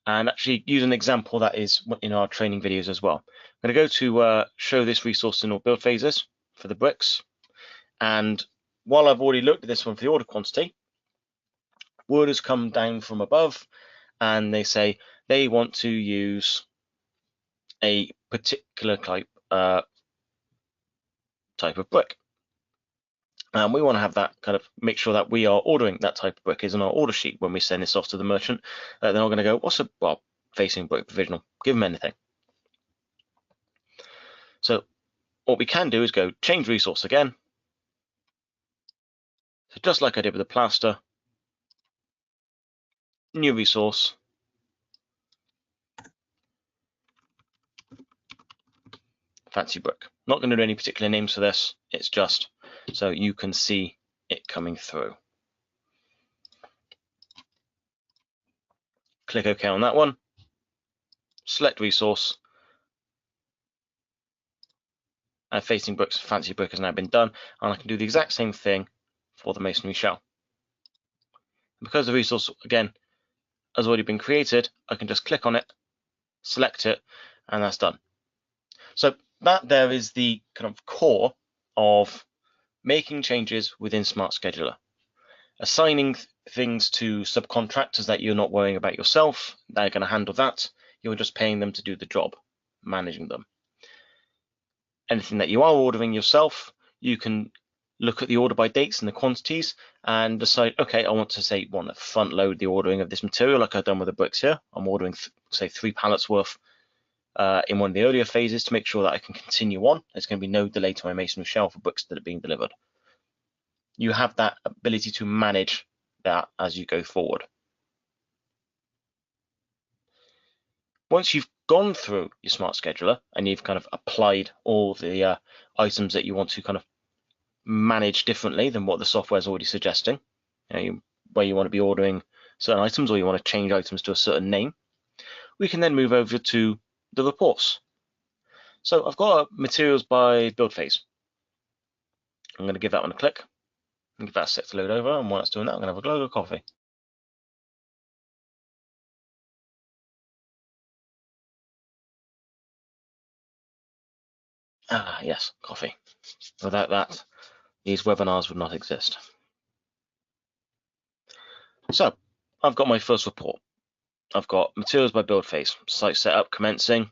and actually use an example that is in our training videos as well. I'm going to go to show this resource in all build phases for the bricks. And while I've already looked at this one for the order quantity, word has come down from above and they say they want to use a particular type of brick. And we want to have that kind of make sure that we are ordering that type of brick is on our order sheet when we send this off to the merchant. They're not going to go, what's a facing brick provisional? Give them anything. So what we can do is go change resource again. So just like I did with the plaster, new resource. Fancy brick. Not going to do any particular names for this. It's just so you can see it coming through. Click OK on that one. Select resource. And facing bricks, fancy brick has now been done. And I can do the exact same thing for the masonry shell. Because the resource, again, has already been created, I can just click on it, select it, and that's done. So that there is the kind of core of making changes within Smart Scheduler. Assigning things to subcontractors that you're not worrying about yourself, they're going to handle that. You're just paying them to do the job, managing them. Anything that you are ordering yourself, you can look at the order by dates and the quantities and decide, okay, I want to front load the ordering of this material like I've done with the bricks here. I'm ordering, say, 3 pallets worth in one of the earlier phases to make sure that I can continue on. There's going to be no delay to my masonry shell for bricks that are being delivered. You have that ability to manage that as you go forward. Once you've gone through your Smart Scheduler and you've kind of applied all the items that you want to kind of manage differently than what the software is already suggesting, where you want to be ordering certain items or you want to change items to a certain name, we can then move over to the reports. So I've got materials by build phase. I'm going to give that one a click and give that a sec to load over, and while it's doing that, I'm going to have a glug of coffee. Ah, yes, coffee. Without that, these webinars would not exist. So I've got my first report. I've got materials by build phase, site setup commencing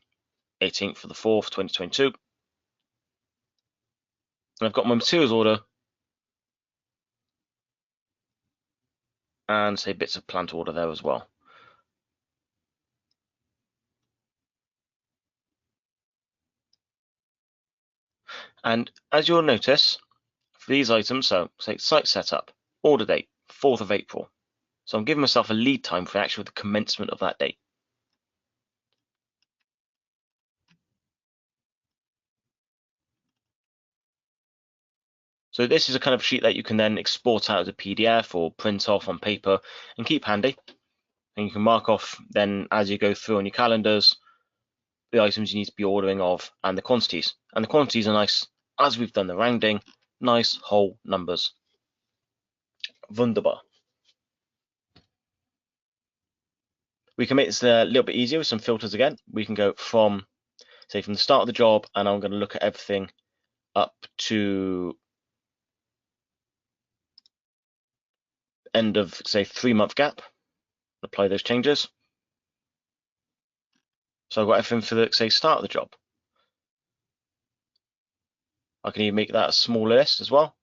18th of the 4th, 2022. And I've got my materials order and say bits of plant order there as well. And as you'll notice, for these items, so say site setup, order date, 4th of April. So I'm giving myself a lead time for actually the commencement of that date. So this is a kind of sheet that you can then export out as a PDF or print off on paper and keep handy. And you can mark off then as you go through on your calendars, the items you need to be ordering of and the quantities. And the quantities are nice, as we've done the rounding, nice whole numbers. Wunderbar. We can make this a little bit easier with some filters again. We can go from, say, from the start of the job, and I'm going to look at everything up to end of, say, 3-month gap. Apply those changes. So I've got everything for the, say, start of the job. I can even make that a smaller list as well.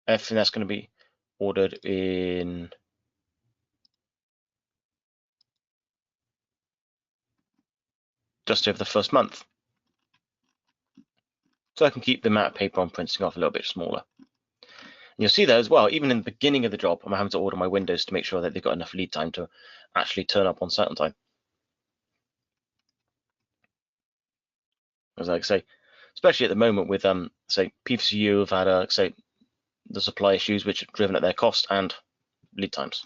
Everything that's going to be ordered in just over the first month. So I can keep the amount of paper I'm printing off a little bit smaller. you'll see there as well, even in the beginning of the job, I'm having to order my windows to make sure that they've got enough lead time to actually turn up on site on time. As I say, especially at the moment with say PVCU have had say the supply issues which have driven up their cost and lead times.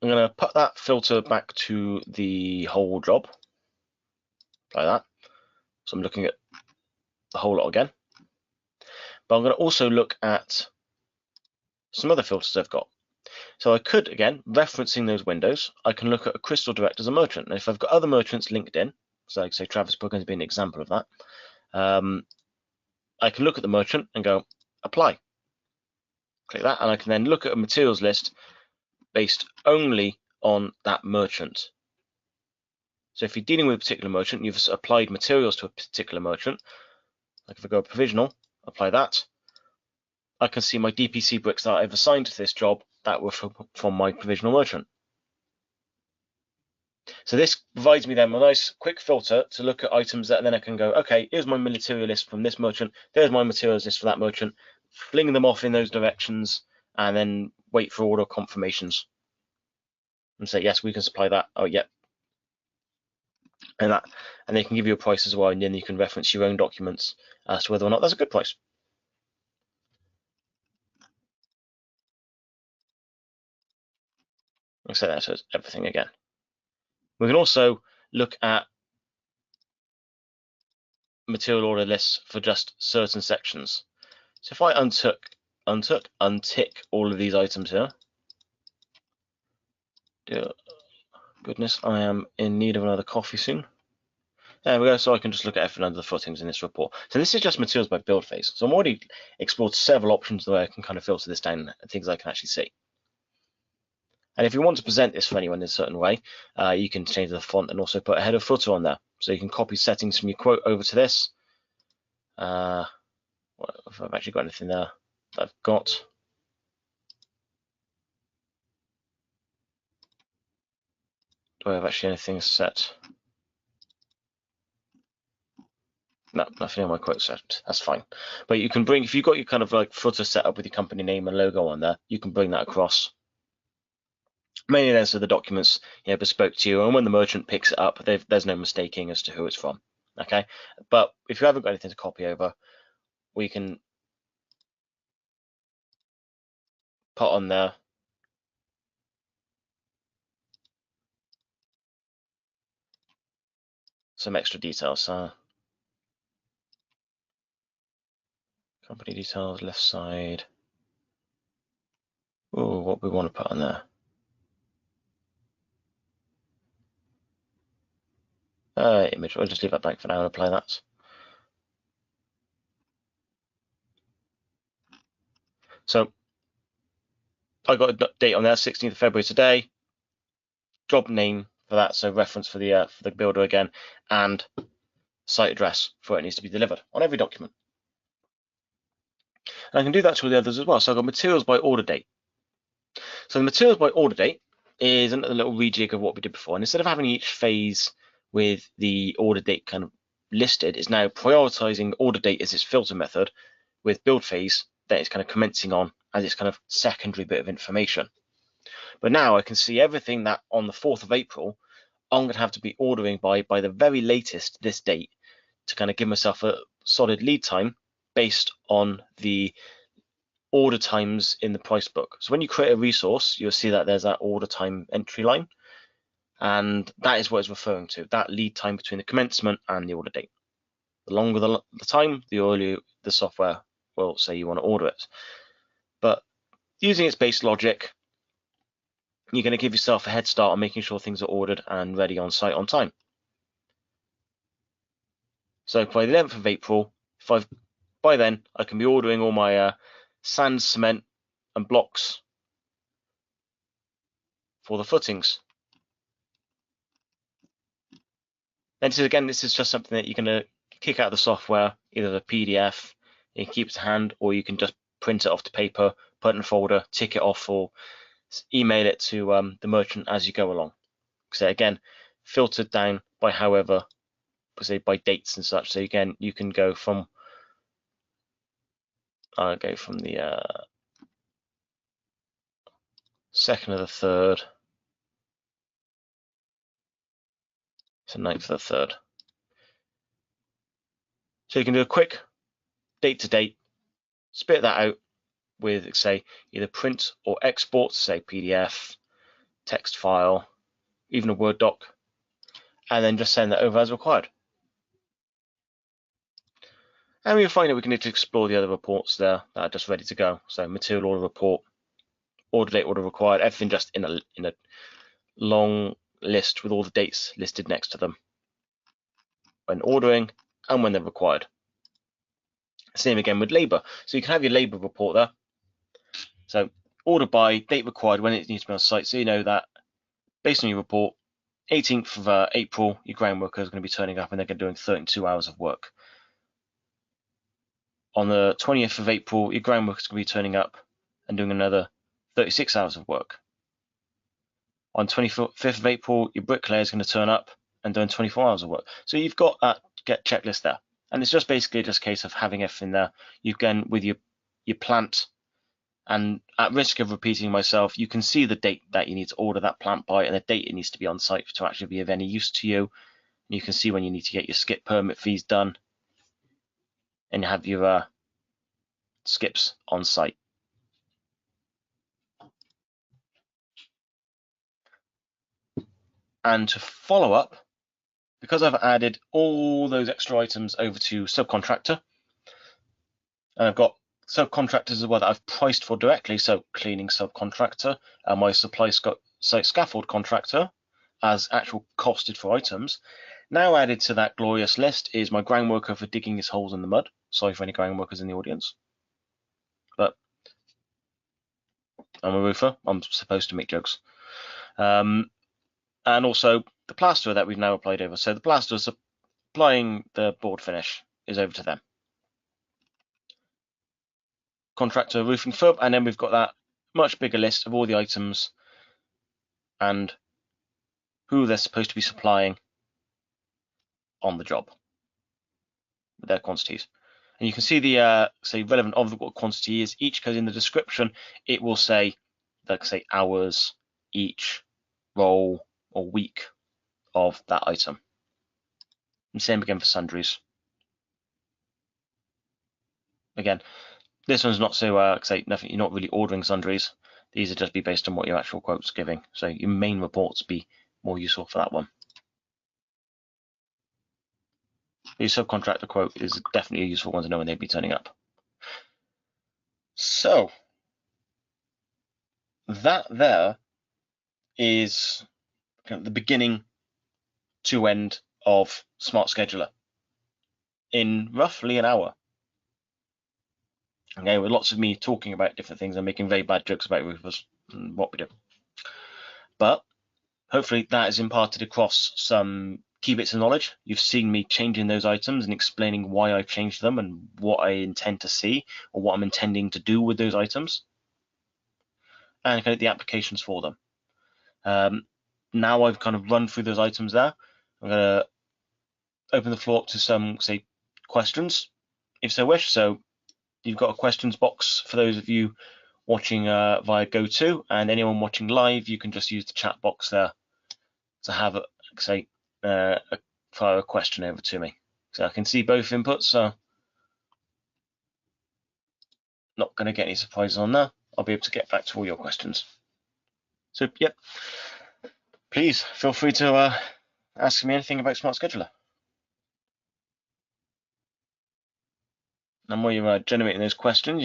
I'm going to put that filter back to the whole job, like that. So I'm looking at the whole lot again. But I'm going to also look at some other filters I've got. So I could, again, referencing those windows, I can look at a Crystal Direct as a merchant. And if I've got other merchants linked in, so like say Travis Book has been an example of that, I can look at the merchant and go, apply. Click that, and I can then look at a materials list based only on that merchant. So if you're dealing with a particular merchant, you've applied materials to a particular merchant, like if I go provisional, apply that, I can see my DPC bricks that I've assigned to this job that were from my provisional merchant. So this provides me then a nice quick filter to look at items that then I can go, okay, here's my material list from this merchant, there's my materials list for that merchant, fling them off in those directions, and then wait for order confirmations. And say, yes, we can supply that. Oh, yep. And they can give you a price as well, and then you can reference your own documents as to whether or not that's a good price. Like I said, that says everything again. We can also look at material order lists for just certain sections. So if I untick all of these items here, dear goodness, I am in need of another coffee soon. There we go, so I can just look at everything under the footings in this report. So this is just materials by build phase. So I'm already explored several options the way I can kind of filter this down and things I can actually see. And if you want to present this for anyone in a certain way, you can change the font and also put a header footer on there. So you can copy settings from your quote over to this. Well, if I've actually got anything there that I've got. Do I have actually anything set? No, nothing on my quote set. That's fine. But you can bring, if you've got your kind of like footer set up with your company name and logo on there, you can bring that across. Mainly then so the documents bespoke to you, and when the merchant picks it up, there's no mistaking as to who it's from. Okay, but if you haven't got anything to copy over, we can put on there some extra details. Company details, left side. Oh, what we want to put on there. Image. We'll just leave that blank for now and apply that. So I got a date on there, 16th of February today. Job name for that, so reference for the builder again, and site address for it needs to be delivered on every document. And I can do that to all the others as well. So I've got materials by order date. So the materials by order date is another little rejig of what we did before. And instead of having each phase with the order date kind of listed, it's now prioritizing order date as its filter method with build phase that it's kind of commencing on as its kind of secondary bit of information. But now I can see everything that on the 4th of April, I'm going to have to be ordering by the very latest this date to kind of give myself a solid lead time based on the order times in the price book. So when you create a resource, you'll see that there's that order time entry line. And that is what it's referring to, that lead time between the commencement and the order date. The longer the time, the earlier the software will say you want to order it. But using its base logic, you're going to give yourself a head start on making sure things are ordered and ready on site on time. So by the 11th of April, by then I can be ordering all my sand, cement and blocks for the footings. Then this is just something that you're going to kick out of the software, either the PDF, you can keep it to hand, or you can just print it off to paper, put it in a folder, tick it off, or email it to the merchant as you go along. So again, filtered down by however, say by dates and such. So again, you can go from the 2nd of the 3rd, so 9th of the 3rd. So you can do a quick date to date, spit that out with, say, either print or export, say PDF, text file, even a Word doc, and then just send that over as required. And we'll find that we can need to explore the other reports there that are just ready to go. So material order report, order date, order required, everything just in a long list with all the dates listed next to them when ordering and when they're required. Same again with labor. So you can have your labor report there. So order by, date required, when it needs to be on site. So you know that based on your report, 18th of April, your ground worker is going to be turning up and they're going to be doing 32 hours of work. On the 20th of April, your ground worker is going to be turning up and doing another 36 hours of work. On 25th of April, your bricklayer is going to turn up and doing 24 hours of work. So you've got that checklist there. And it's just basically just a case of having everything there. You can, with your plant, and at risk of repeating myself, you can see the date that you need to order that plant by and the date it needs to be on site to actually be of any use to you. You can see when you need to get your skip permit fees done and you have your skips on site. And to follow up, because I've added all those extra items over to Subcontractor, and I've got Subcontractors as well that I've priced for directly, so cleaning subcontractor, and my supply site scaffold contractor as actual costed for items. Now added to that glorious list is my ground worker for digging his holes in the mud. Sorry for any ground workers in the audience, but I'm a roofer. I'm supposed to make jokes. And also the plasterer that we've now applied over. So the plasterer supplying the board finish is over to them. Contractor roofing fub, and then we've got that much bigger list of all the items and who they're supposed to be supplying on the job with their quantities. And you can see the say relevant of what quantity is each, because in the description it will say, like say, hours each roll or week of that item. And same again for sundries. Again, this one's not so say nothing. You're not really ordering sundries. These are just be based on what your actual quote's giving. So your main reports be more useful for that one. The subcontractor quote is definitely a useful one to know when they'd be turning up. So that there is kind of the beginning to end of Smart Scheduler in roughly an hour. Okay, with lots of me talking about different things and making very bad jokes about roofers and what we do. But hopefully that is imparted across some key bits of knowledge. You've seen me changing those items and explaining why I've changed them and what I intend to see or what I'm intending to do with those items, and kind of the applications for them. Now I've kind of run through those items there. I'm going to open the floor up to some, say, questions, if so wish. So you've got a questions box for those of you watching via GoTo, and anyone watching live, you can just use the chat box there to have, say, fire a question over to me. So I can see both inputs, so not going to get any surprises on there. I'll be able to get back to all your questions. So, yep, please feel free to ask me anything about Smart Scheduler. And while you're generating those questions,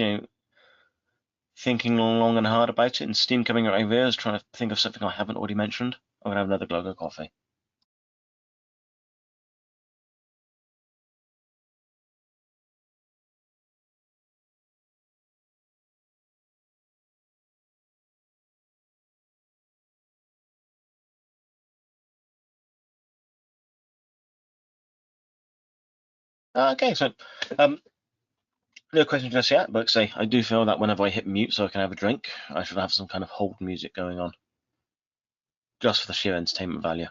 thinking long and hard about it and steam coming out of your ears, trying to think of something I haven't already mentioned, I'm going to have another glug of coffee. Okay, so no questions just yet, but say I do feel that whenever I hit mute so I can have a drink, I should have some kind of hold music going on, just for the sheer entertainment value.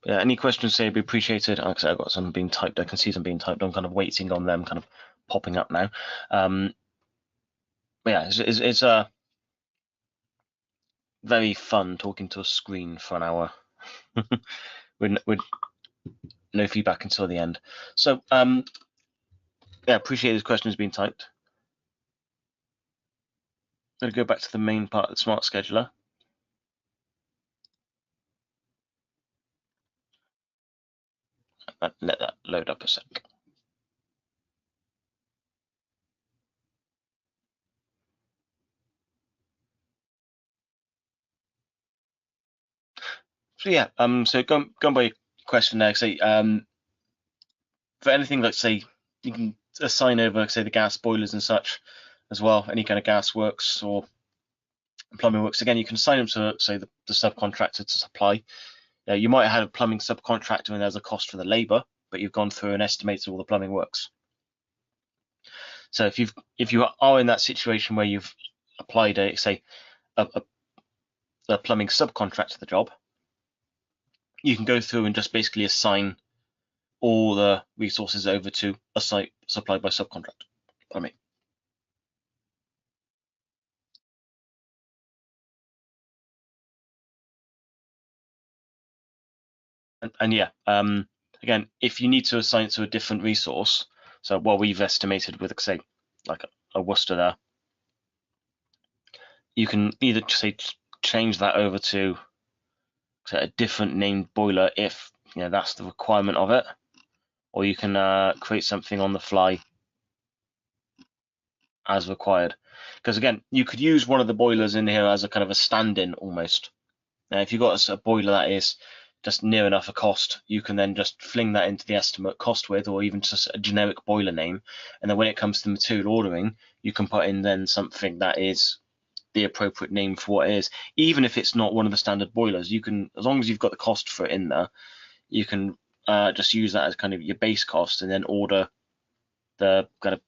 Yeah, any questions, say, would be appreciated. Like I said, I've got some being typed. I can see them being typed. I'm kind of waiting on them kind of popping up now. But yeah, it's very fun talking to a screen for an hour with no feedback until the end. So yeah, appreciate these questions being typed. I'm going to go back to the main part of the Smart Scheduler. Let that load up a sec. So yeah, so going by your question there, say for anything like say you can assign over say the gas boilers and such as well, any kind of gas works or plumbing works. Again, you can assign them to say the subcontractor to supply. You might have had a plumbing subcontractor and there's a cost for the labor, but you've gone through and estimated all the plumbing works. So if you are in that situation where you've applied a plumbing subcontract to the job, you can go through and just basically assign all the resources over to a site supplied by subcontract. And yeah, again, if you need to assign it to a different resource, so what we've estimated with say like a Worcester there, you can either say change that over to say, a different named boiler if that's the requirement of it, or you can create something on the fly as required. Because again, you could use one of the boilers in here as a kind of a stand-in almost. Now, if you've got a boiler that is just near enough a cost, you can then just fling that into the estimate cost with, or even just a generic boiler name. And then when it comes to material ordering, you can put in then something that is the appropriate name for what it is. Even if it's not one of the standard boilers, you can, as long as you've got the cost for it in there, you can just use that as kind of your base cost and then order the kind of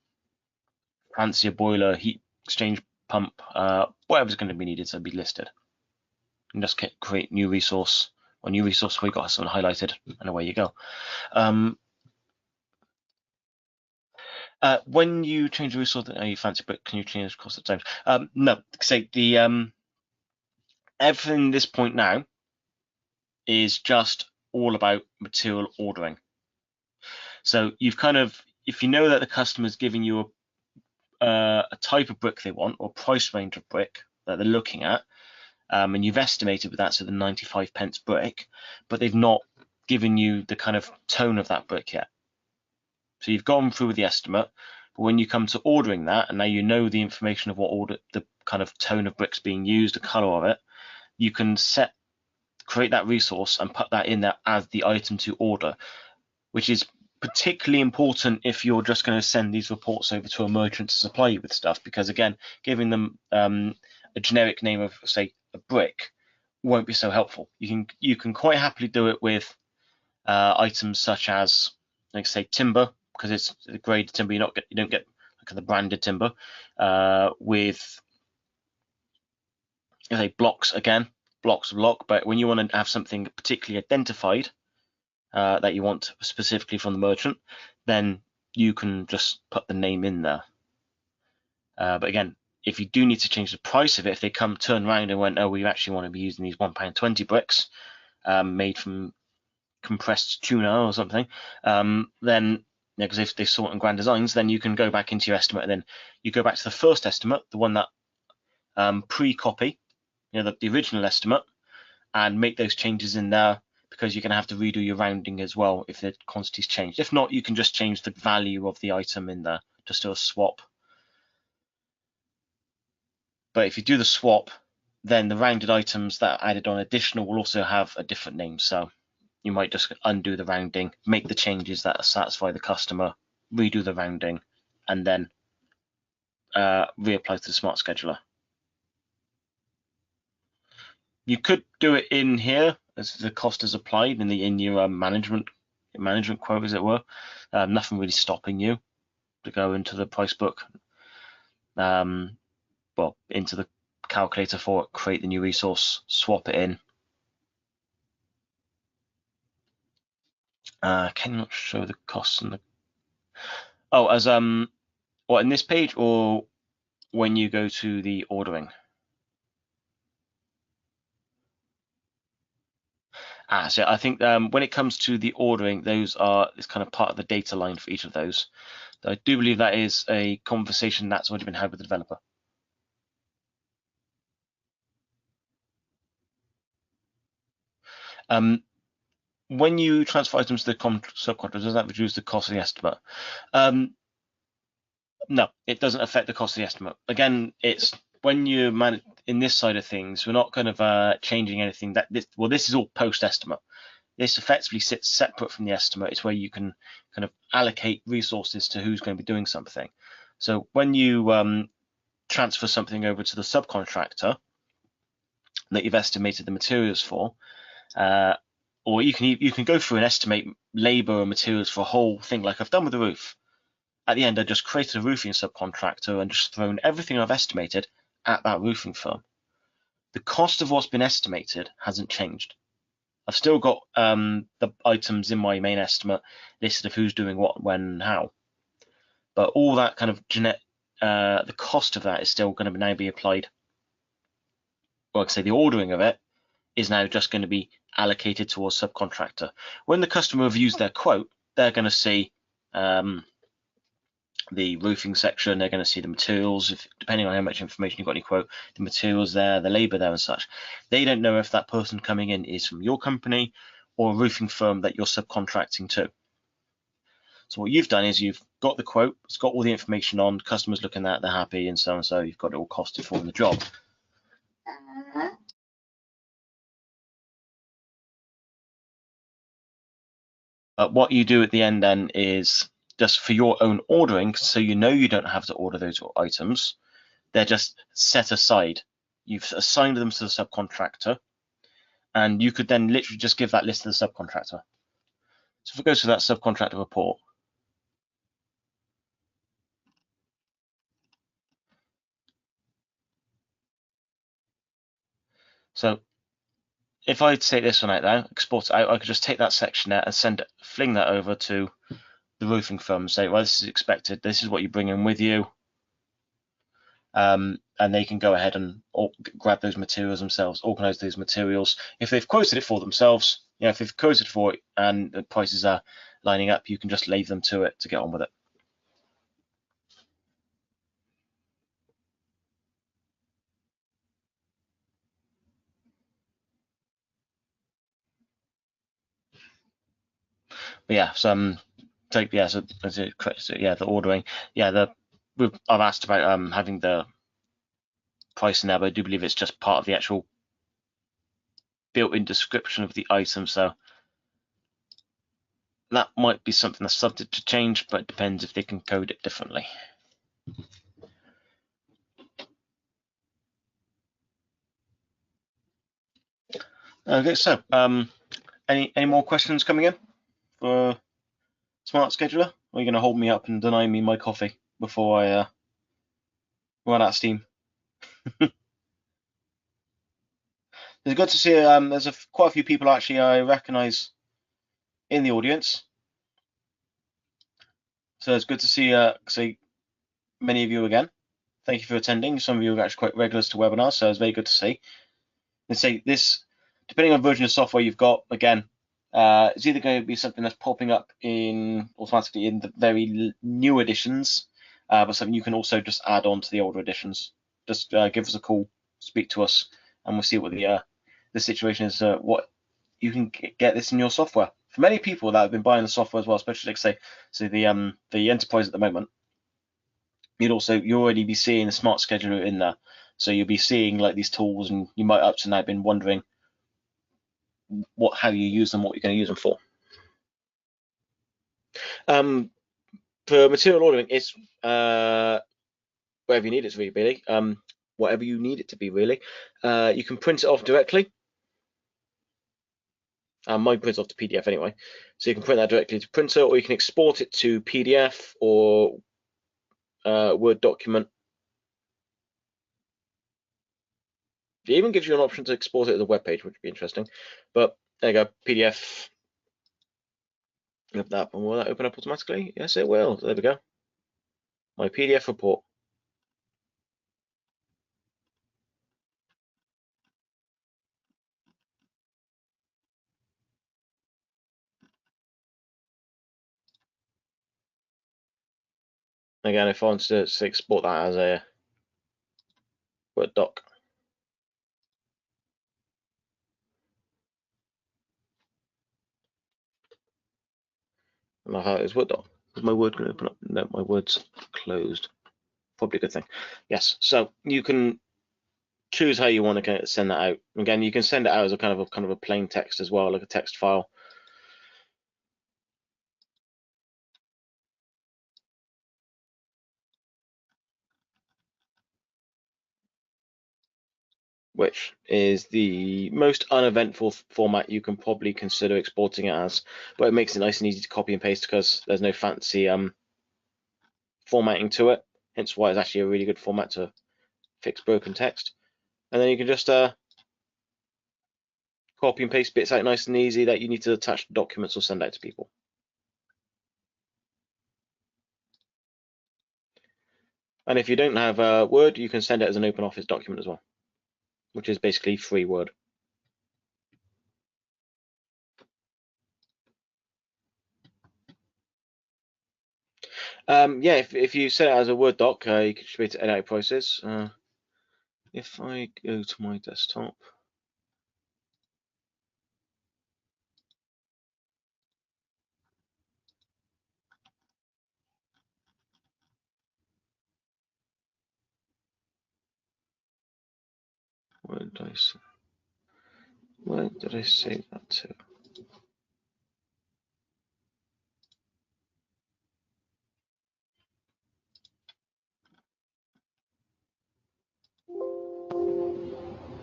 fancier boiler, heat exchange pump, whatever's going to be needed to be listed. And just create new resource, or new resource where you got something highlighted, and away you go. When you change the resource, you fancy, but can you change the cost at times? No, say the everything at this point now is just all about material ordering. So you've kind of, if you know that the customer's giving you a type of brick they want, or price range of brick that they're looking at, and you've estimated with that, so the 95 pence brick, but they've not given you the kind of tone of that brick yet. So you've gone through with the estimate, but when you come to ordering that, and now you know the information of what order, the kind of tone of bricks being used, the color of it, you can create that resource and put that in there as the item to order, which is particularly important if you're just going to send these reports over to a merchant to supply you with stuff, because again, giving them a generic name of say a brick won't be so helpful. You can quite happily do it with items such as, like say, timber, because it's the grade timber. You don't get like the branded timber with say blocks, again, blocks of block. But when you want to have something particularly identified that you want specifically from the merchant, then you can just put the name in there. But again, if you do need to change the price of it, if they turn around and went, oh, we actually want to be using these £1.20 bricks made from compressed tuna or something, then because if they saw it in Grand Designs, then you can go back into your estimate, and then you go back to the first estimate, the one that pre-copy, the original estimate, and make those changes in there, because you're going to have to redo your rounding as well if the quantity's changed. If not, you can just change the value of the item in there, just do a swap. But if you do the swap, then the rounded items that are added on additional will also have a different name. So you might just undo the rounding, make the changes that satisfy the customer, redo the rounding, and then reapply to the Smart Scheduler. You could do it in here as the cost is applied in your management quote, as it were. Nothing really stopping you to go into the price book, well, into the calculator for it, create the new resource, swap it in. Can you not show the costs and the as what in this page or when you go to the ordering? So I think when it comes to the ordering, it's kind of part of the data line for each of those. I do believe that is a conversation that's already been had with the developer. When you transfer items to the subcontractor, does that reduce the cost of the estimate? No, it doesn't affect the cost of the estimate. Again, it's when you manage in this side of things, we're not kind of changing anything. This is all post estimate. This effectively sits separate from the estimate. It's where you can kind of allocate resources to who's going to be doing something. So when you transfer something over to the subcontractor that you've estimated the materials for, or you can go through and estimate labor and materials for a whole thing, like I've done with the roof. At the end, I just created a roofing subcontractor and just thrown everything I've estimated at that roofing firm. The cost of what's been estimated hasn't changed. I've still got the items in my main estimate listed of who's doing what, when, and how. But all that kind of the cost of that is still going to now be applied. Or like I say, the ordering of it is now just going to be allocated towards subcontractor. When the customer reviews their quote, they're going to see the roofing section, they're going to see the materials, depending on how much information you've got in your quote, the materials there, the labor there and such. They don't know if that person coming in is from your company or a roofing firm that you're subcontracting to. So what you've done is you've got the quote, it's got all the information on, customers looking at, they're happy and so, you've got it all costed for the job. What you do at the end then is just for your own ordering, so you know you don't have to order those items, they're just set aside. You've assigned them to the subcontractor, and you could then literally just give that list to the subcontractor. So if it goes to that subcontractor report, so if I take this one out there, export it out, I could just take that section there and fling that over to the roofing firm and say, well, this is expected, this is what you bring in with you, and they can go ahead and grab those materials themselves, organize those materials. If they've quoted it for themselves, if they've quoted for it and the prices are lining up, you can just leave them to it to get on with it. But yeah, the ordering. I've asked about having the price in there, but I do believe it's just part of the actual built-in description of the item. So that might be something that's subject to change, but it depends if they can code it differently. Okay, so any more questions coming in for Smart Scheduler? Or are you going to hold me up and deny me my coffee before I run out of steam? It's good to see there's quite a few people actually I recognise in the audience. So it's good to see many of you again. Thank you for attending. Some of you are actually quite regulars to webinars, so it's very good to see. And say this, depending on version of software you've got, again, it's either going to be something that's popping up automatically in the very new editions, but something you can also just add on to the older editions. Just give us a call, speak to us, and we'll see what the situation is. What you can get this in your software. For many people that have been buying the software as well, especially like the enterprise at the moment, you'll already be seeing the Smart Scheduler in there. So you'll be seeing like these tools, and you might up to now been wondering how you use them, what you're going to use them for. For material ordering, it's wherever you need it to be, really. Whatever you need it to be, really. You can print it off directly. Mine prints off to PDF anyway, so you can print that directly to printer, or you can export it to PDF or Word document. It even gives you an option to export it as a web page, which would be interesting. But there you go, PDF. Open that up, and will that open up automatically? Yes, it will. There we go. My PDF report. Again, if I want to export that as a Word doc. And I'll have it as Word doc. Is my Word going to open up? No, my Word's closed. Probably a good thing. Yes, so you can choose how you want to send that out. Again, you can send it out as a kind of a plain text as well, like a text file. Which is the most uneventful format you can probably consider exporting it as, but it makes it nice and easy to copy and paste because there's no fancy formatting to it, hence why it's actually a really good format to fix broken text. And then you can just copy and paste bits out nice and easy that you need to attach to documents or send out to people. And if you don't have Word, you can send it as an open office document as well, which is basically free Word. Yeah, if you set it as a Word doc, you should be able to edit out process. If I go to my desktop, where did I save that to?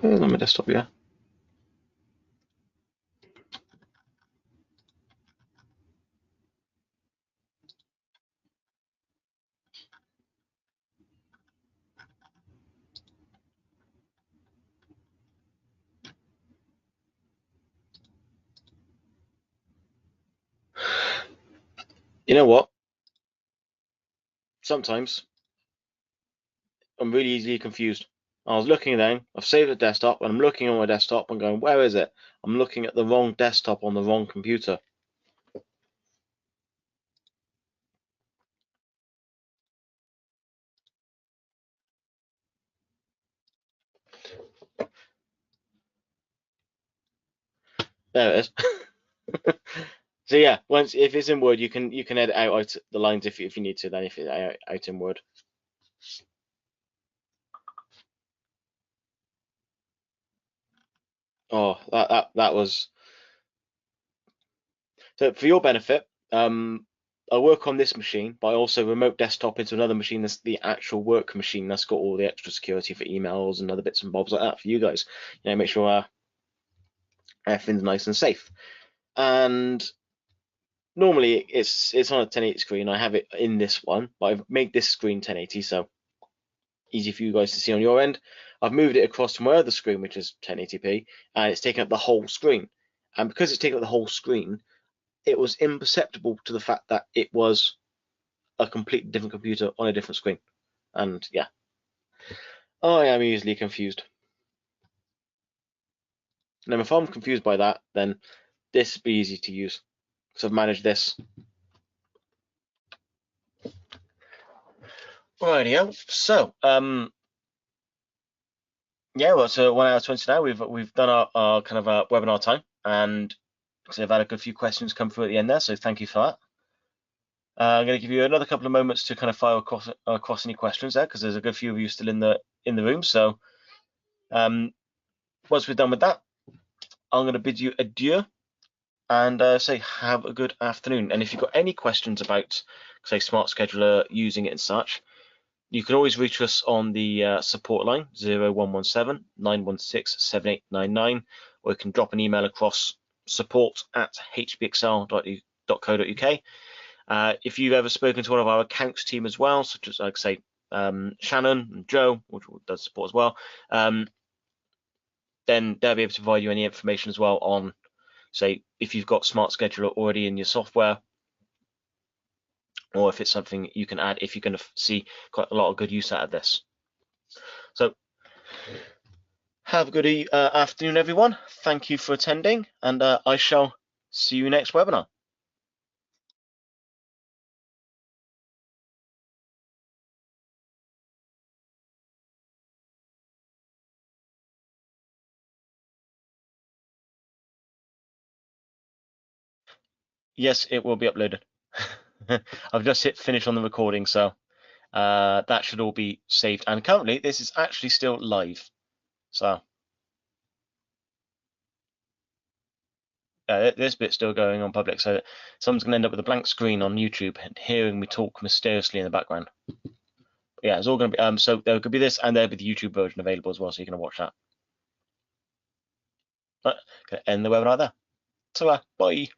On my desktop, yeah. You know what? Sometimes I'm really easily confused. I was looking then, I've saved the desktop, and I'm looking on my desktop and going, where is it? I'm looking at the wrong desktop on the wrong computer. There it is. So yeah, if it's in Word, you can edit out the lines if you need to. Then if it's out in Word. Oh, that was so for your benefit. I work on this machine, but I also remote desktop into another machine that's the actual work machine that's got all the extra security for emails and other bits and bobs like that for you guys. You know, make sure everything's nice and safe. And normally it's on a 1080 screen. I have it in this one, but I've made this screen 1080, so easy for you guys to see on your end. I've moved it across to my other screen, which is 1080p, and it's taken up the whole screen. And because it's taken up the whole screen, it was imperceptible to the fact that it was a completely different computer on a different screen. And yeah, I am easily confused. Now, if I'm confused by that, then this will be easy to use because I've managed this. Rightio. So, yeah, well, so 1 hour 20 now. We've done our kind of webinar time, and I've had a good few questions come through at the end there. So thank you for that. I'm going to give you another couple of moments to kind of fire across any questions there, because there's a good few of you still in the room. So, once we're done with that, I'm going to bid you adieu and say have a good afternoon. And if you've got any questions about, say, Smart Scheduler, using it and such, you can always reach us on the support line 0117 916 7899, or you can drop an email across support@hbxl.co.uk. If you've ever spoken to one of our accounts team as well, such as, like, say, Shannon and Joe, which does support as well, then they'll be able to provide you any information as well on, say, if you've got Smart Scheduler already in your software, or if it's something you can add if you're going to see quite a lot of good use out of this. So have a good afternoon, everyone. Thank you for attending, and I shall see you next webinar. Yes, it will be uploaded. I've just hit finish on the recording, so that should all be saved. And currently, this is actually still live. So this bit's still going on public, so someone's going to end up with a blank screen on YouTube and hearing me talk mysteriously in the background. Yeah, it's all going to be so there could be this, and there'll be the YouTube version available as well, so you can watch that. But okay, end the webinar there. So bye.